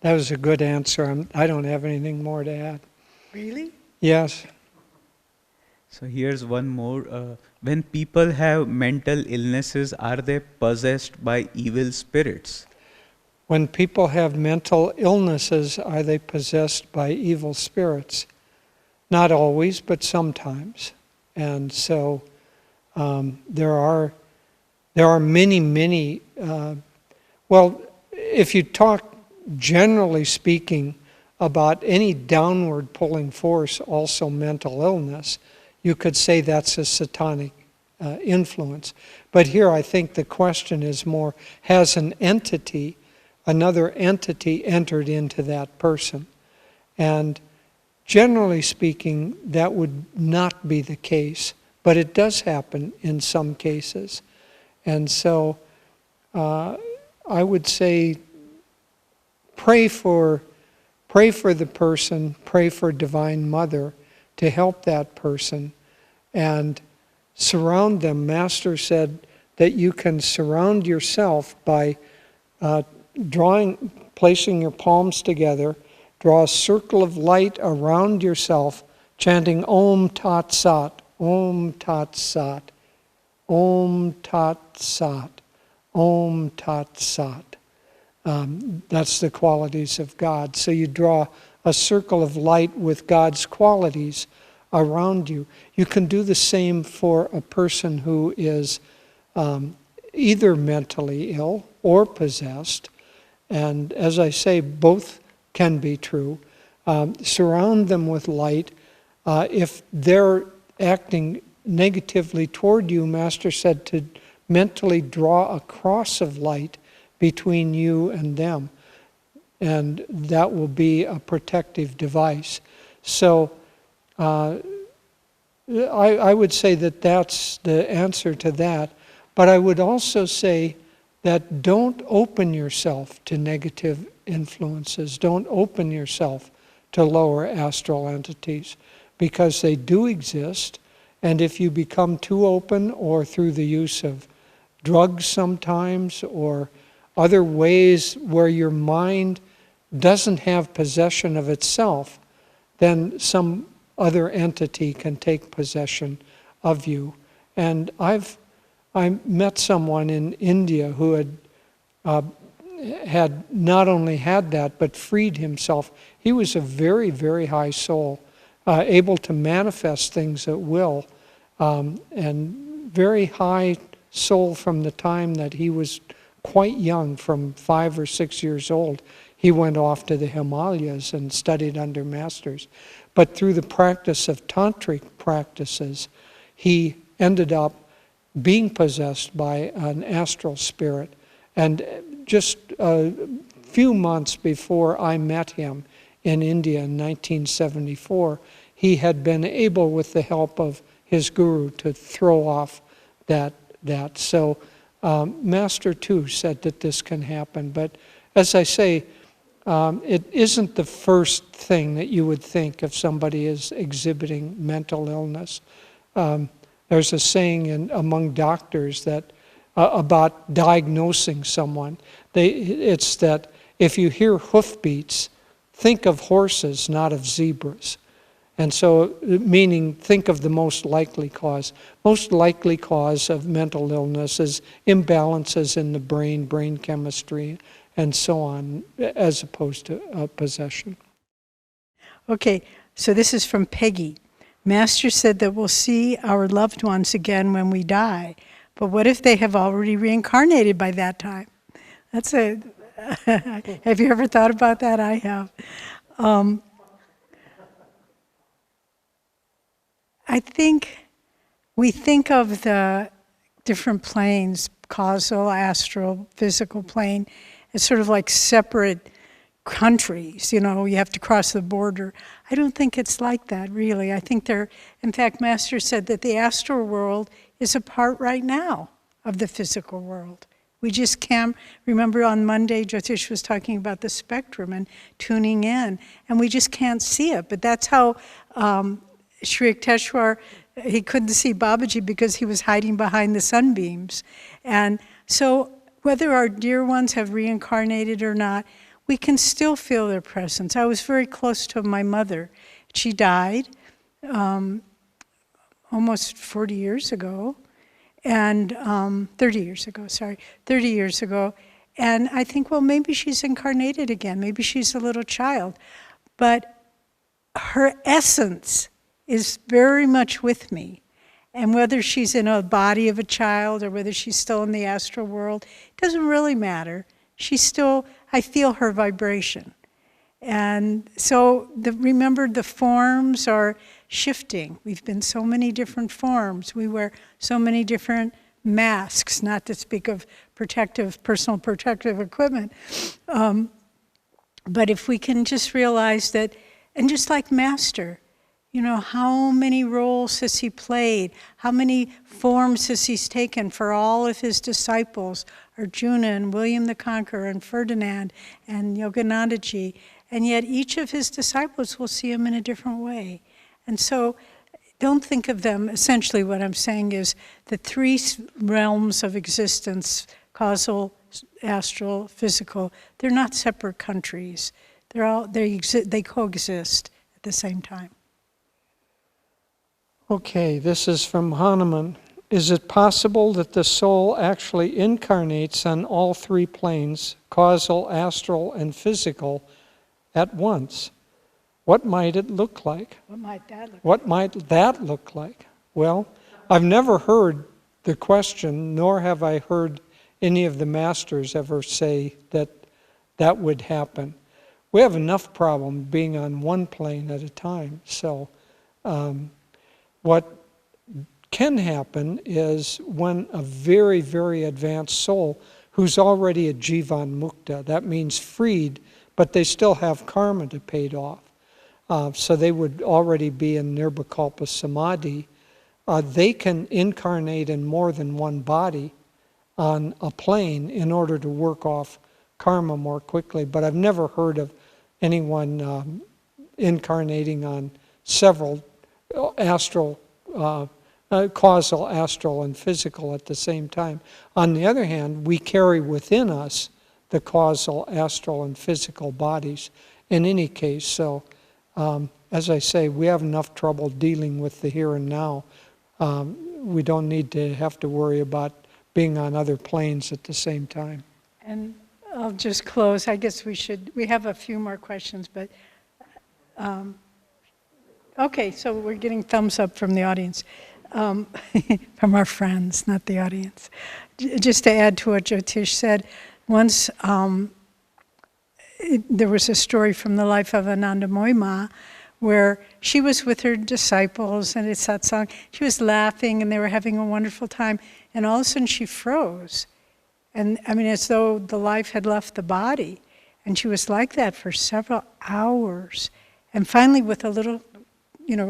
That was a good answer. I don't have anything more to add. Really? Yes. So here's one more. When people have mental illnesses, are they possessed by evil spirits? When people have mental illnesses, are they possessed by evil spirits? Not always, but sometimes. And so there are many, if you talk generally speaking about any downward pulling force, also mental illness, you could say that's a satanic influence. But here I think the question is more, has another entity entered into that person? And generally speaking, that would not be the case, but it does happen in some cases. And so I would say pray for the person, pray for Divine Mother to help that person and surround them. Master said that you can surround yourself by placing your palms together, draw a circle of light around yourself, chanting Om Tat Sat, Om Tat Sat, Om Tat Sat, Om Tat Sat. That's the qualities of God. So you draw a circle of light with God's qualities around you. You can do the same for a person who is either mentally ill or possessed. And as I say, both can be true. Surround them with light. If they're acting negatively toward you, Master said to mentally draw a cross of light between you and them. And that will be a protective device. So I would say that that's the answer to that. But I would also say that don't open yourself to negative influences. Don't open yourself to lower astral entities, because they do exist. And if you become too open, or through the use of drugs sometimes, or other ways where your mind doesn't have possession of itself, then some other entity can take possession of you. And I met someone in India who had not only had that, but freed himself. He was a very, very high soul, able to manifest things at will, and very high soul from the time that he was quite young, from 5 or 6 years old. he went off to the Himalayas and studied under masters. But through the practice of tantric practices, he ended up being possessed by an astral spirit. And just a few months before I met him in India in 1974, he had been able, with the help of his guru, to throw off that. So Master too said that this can happen. But as I say, it isn't the first thing that you would think if somebody is exhibiting mental illness. There's a saying among doctors that about diagnosing someone. It's that if you hear hoofbeats, think of horses, not of zebras. And so, meaning, think of the most likely cause. Most likely cause of mental illness is imbalances in the brain chemistry, and so on, as opposed to possession. Okay, so this is from Peggy. Master said that we'll see our loved ones again when we die, but what if they have already reincarnated by that time? That's a... Have you ever thought about that? I have. I think we think of the different planes, causal, astral, physical plane, as sort of like separate countries. You know, you have to cross the border. I don't think it's like that, really. I think in fact, Master said that the astral world is a part right now of the physical world. We just can't, remember on Monday, Jyotish was talking about the spectrum and tuning in, and we just can't see it. But that's how Sri Yukteswar, he couldn't see Babaji because he was hiding behind the sunbeams. And so whether our dear ones have reincarnated or not, we can still feel their presence. I was very close to my mother. She died almost 40 years ago. And 30 years ago. And I think, well, maybe she's incarnated again. Maybe she's a little child. But her essence is very much with me. And whether she's in a body of a child or whether she's still in the astral world, it doesn't really matter. I feel her vibration. And so remember, the forms are shifting. We've been so many different forms. We wear so many different masks, not to speak of personal protective equipment. But if we can just realize that, and just like Master, you know, how many roles has he played? How many forms has he taken for all of his disciples, Arjuna and William the Conqueror and Ferdinand and Yoganandaji? And yet each of his disciples will see him in a different way. And so don't think of them, essentially what I'm saying is the three realms of existence, causal, astral, physical, they're not separate countries. They coexist at the same time. Okay, this is from Hanuman. Is it possible that the soul actually incarnates on all three planes, causal, astral, and physical, at once? What might it look like? What might that look like? What might that look like? Well, I've never heard the question, nor have I heard any of the masters ever say that that would happen. We have enough problem being on one plane at a time. So what can happen is when a very, very advanced soul who's already a jivan mukta, that means freed, but they still have karma to pay off. So they would already be in nirvikalpa samadhi. They can incarnate in more than one body on a plane in order to work off karma more quickly. But I've never heard of anyone incarnating on several astral, causal, astral, and physical at the same time. On the other hand, we carry within us the causal, astral, and physical bodies in any case. So, as I say, we have enough trouble dealing with the here and now. We don't need to have to worry about being on other planes at the same time. And I'll just close. I guess we have a few more questions, but okay, so we're getting thumbs up from the audience. From our friends, not the audience. Just to add to what Jyotish said, once there was a story from the life of Ananda Moima where she was with her disciples and it's satsang. She was laughing and they were having a wonderful time. And all of a sudden she froze. And I mean, as though the life had left the body. And she was like that for several hours. And finally, with a little,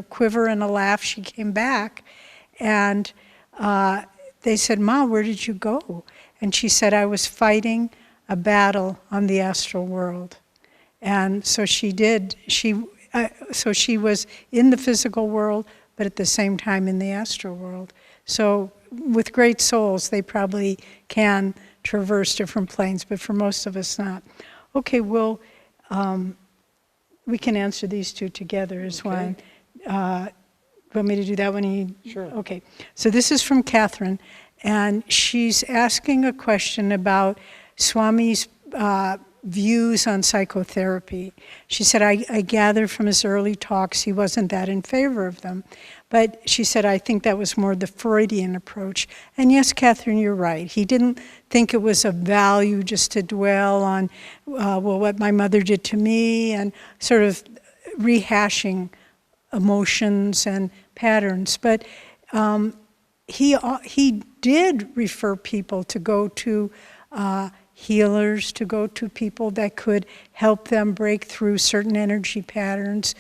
quiver and a laugh, she came back. And they said, "Ma, where did you go?" And she said, "I was fighting a battle on the astral world." And so she did. So she was in the physical world, but at the same time in the astral world. So with great souls, they probably can traverse different planes, but for most of us not. Okay, well, we can answer these two together as one. Want me to do that one? Sure. Okay, so this is from Catherine, and she's asking a question about Swami's views on psychotherapy. She said, I gather from his early talks he wasn't that in favor of them. But she said, I think that was more the Freudian approach. And yes, Catherine, you're right. He didn't think it was of value just to dwell on, what my mother did to me, and sort of rehashing emotions and patterns. But he did refer people to go to healers, to go to people that could help them break through certain energy patterns.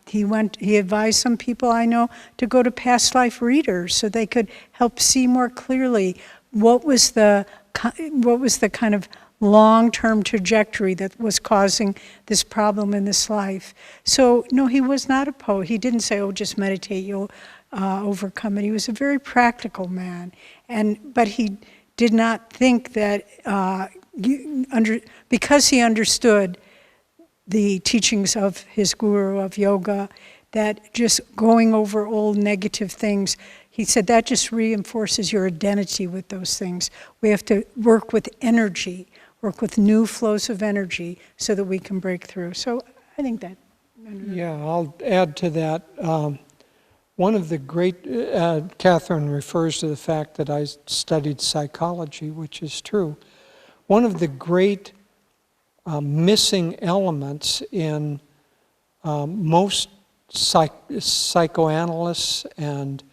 He advised some people I know to go to past life readers so they could help see more clearly what was the kind of long-term trajectory that was causing this problem in this life. So no, he was not opposed. He didn't say, "Oh, just meditate, you'll overcome it." He was a very practical man, but he did not think that because he understood the teachings of his guru of yoga, that just going over old negative things, he said that just reinforces your identity with those things. We have to work with energy, work with new flows of energy so that we can break through. So I think that. Yeah, I'll add to that. One of the great, Catherine refers to the fact that I studied psychology, which is true. One of the great missing elements in most psychoanalysts and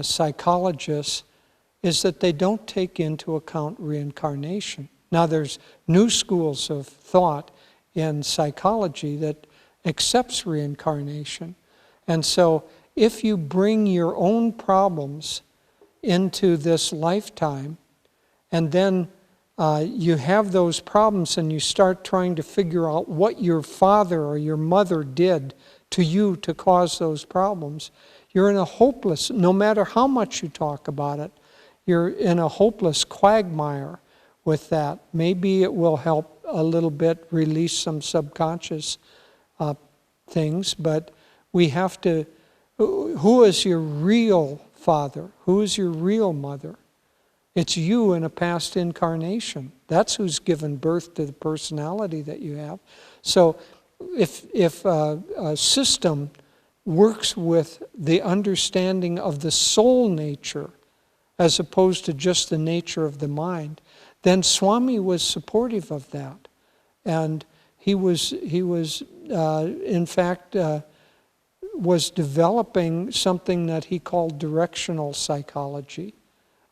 psychologists is that they don't take into account reincarnation. Now there's new schools of thought in psychology that accepts reincarnation. And so if you bring your own problems into this lifetime, and then you have those problems and you start trying to figure out what your father or your mother did to you to cause those problems, you're in a hopeless, no matter how much you talk about it, you're in a hopeless quagmire with that. Maybe it will help a little bit release some subconscious things, but we have to, who is your real father? Who is your real mother? It's you in a past incarnation. That's who's given birth to the personality that you have. So if a system works with the understanding of the soul nature as opposed to just the nature of the mind, then Swami was supportive of that. And he was in fact, was developing something that he called directional psychology.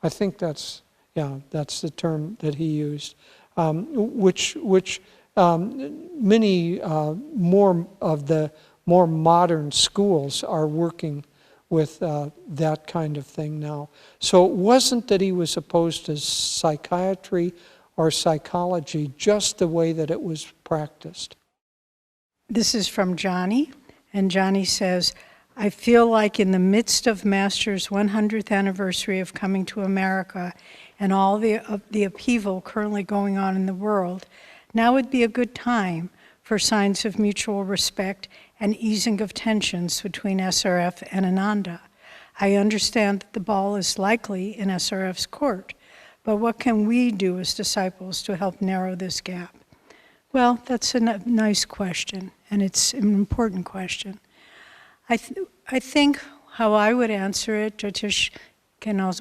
I think that's the term that he used, which many more of the more modern schools are working with that kind of thing now. So it wasn't that he was opposed to psychiatry or psychology, just the way that it was practiced. This is from Johnny, and Johnny says, I feel like in the midst of Master's 100th anniversary of coming to America and all the upheaval currently going on in the world, now would be a good time for signs of mutual respect and easing of tensions between SRF and Ananda. I understand that the ball is likely in SRF's court, but what can we do as disciples to help narrow this gap? Well, that's a nice question, and it's an important question. I think how I would answer it, Jyotish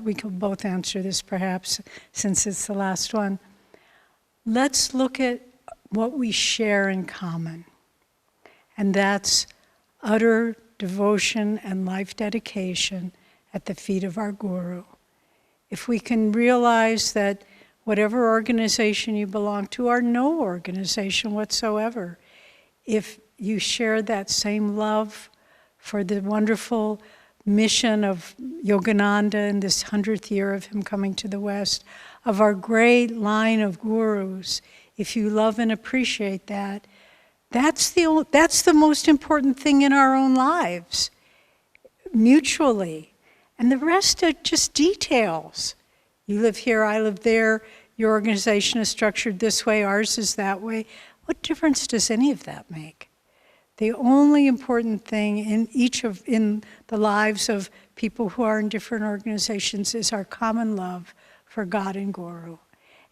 we can both answer this perhaps, since it's the last one. Let's look at what we share in common. And that's utter devotion and life dedication at the feet of our Guru. If we can realize that whatever organization you belong to, or no organization whatsoever, if you share that same love for the wonderful mission of Yogananda in this 100th year of him coming to the West, of our great line of gurus, if you love and appreciate that, that's the most important thing in our own lives, mutually. And the rest are just details. You live here, I live there, your organization is structured this way, ours is that way. What difference does any of that make? The only important thing in the lives of people who are in different organizations is our common love for God and Guru.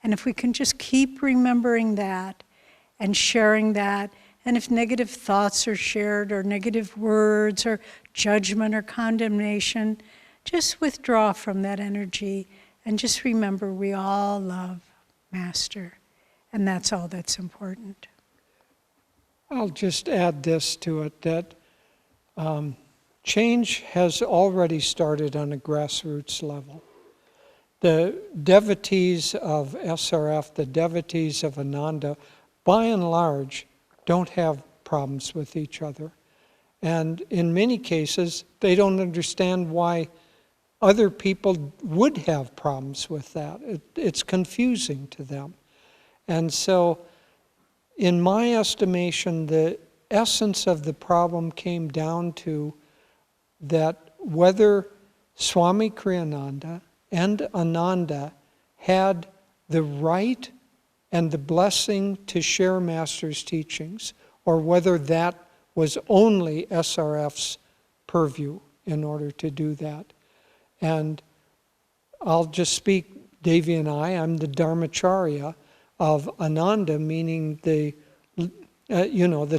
And if we can just keep remembering that and sharing that, and if negative thoughts are shared, or negative words, or judgment or condemnation, just withdraw from that energy and just remember we all love Master. And that's all that's important. I'll just add this to it, that change has already started on a grassroots level. The devotees of SRF, the devotees of Ananda, by and large, don't have problems with each other. And in many cases, they don't understand why other people would have problems with that. It's confusing to them. And so, in my estimation, the essence of the problem came down to that whether Swami Kriyananda and Ananda had the right and the blessing to share Master's teachings, or whether that was only SRF's purview in order to do that. And I'll just speak, Devi and I'm the Dharmacharya of Ananda, meaning the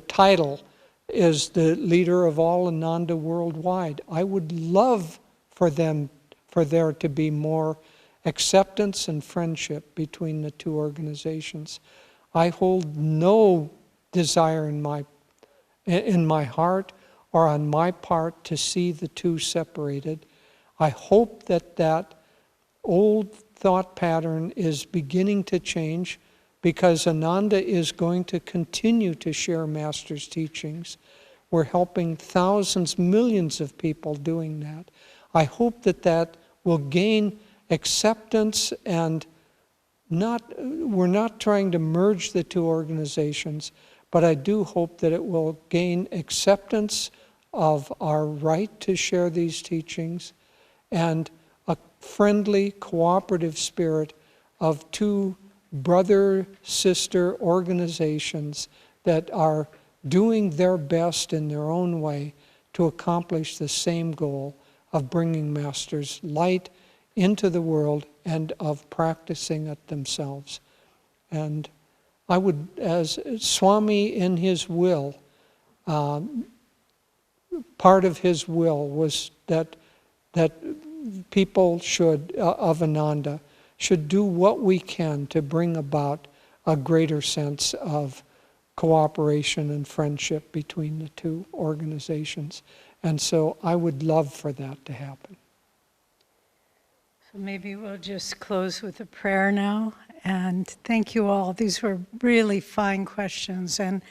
title is the leader of all Ananda worldwide. I would love for there to be more acceptance and friendship between the two organizations. I hold no desire in my heart or on my part to see the two separated. I hope that old thought pattern is beginning to change, because Ananda is going to continue to share Master's teachings. We're helping thousands, millions of people doing that. I hope that will gain acceptance, and we're not trying to merge the two organizations, but I do hope that it will gain acceptance of our right to share these teachings, and a friendly, cooperative spirit of two brother-sister organizations that are doing their best in their own way to accomplish the same goal of bringing Master's light into the world and of practicing it themselves. And I would, as Swami in his will, part of his will was that people of Ananda should do what we can to bring about a greater sense of cooperation and friendship between the two organizations. And so I would love for that to happen. So maybe we'll just close with a prayer now. And thank you all. These were really fine questions. And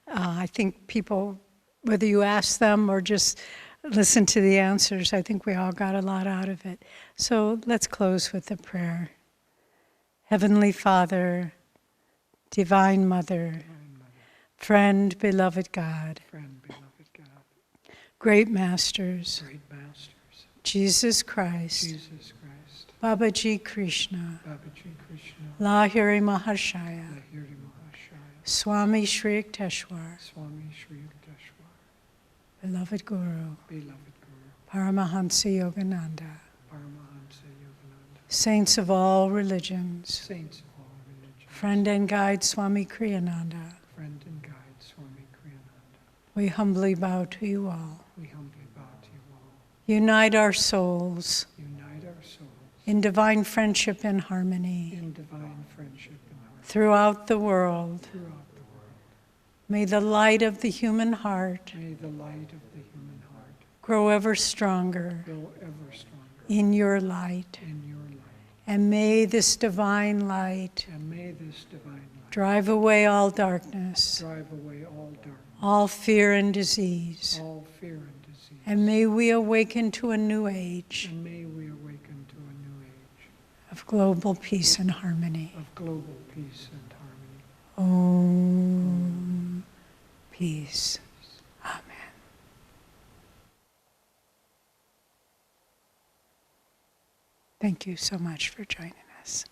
I think people, whether you ask them or just listen to the answers, I think we all got a lot out of it. So let's close with a prayer. Heavenly Father, Divine Mother, friend, beloved God, great Masters, Jesus Christ, Babaji Krishna, Lahiri Mahashaya, Swami Shri Yukteswar, beloved Guru, Paramhansa Yogananda, saints of all religions, friend and guide Swami Kriyananda, we humbly bow to you all. Unite our souls in divine friendship and harmony throughout the world May the light of the human heart May the light of the human heart grow ever stronger grow ever stronger in your light. in your light. And may this divine light And may this divine light drive away all darkness, drive away all darkness, all fear and disease. all fear and disease. And may we awaken to a new age And may we awaken to a new age of global peace and harmony. of global peace and harmony. Om. Peace. Amen. Thank you so much for joining us.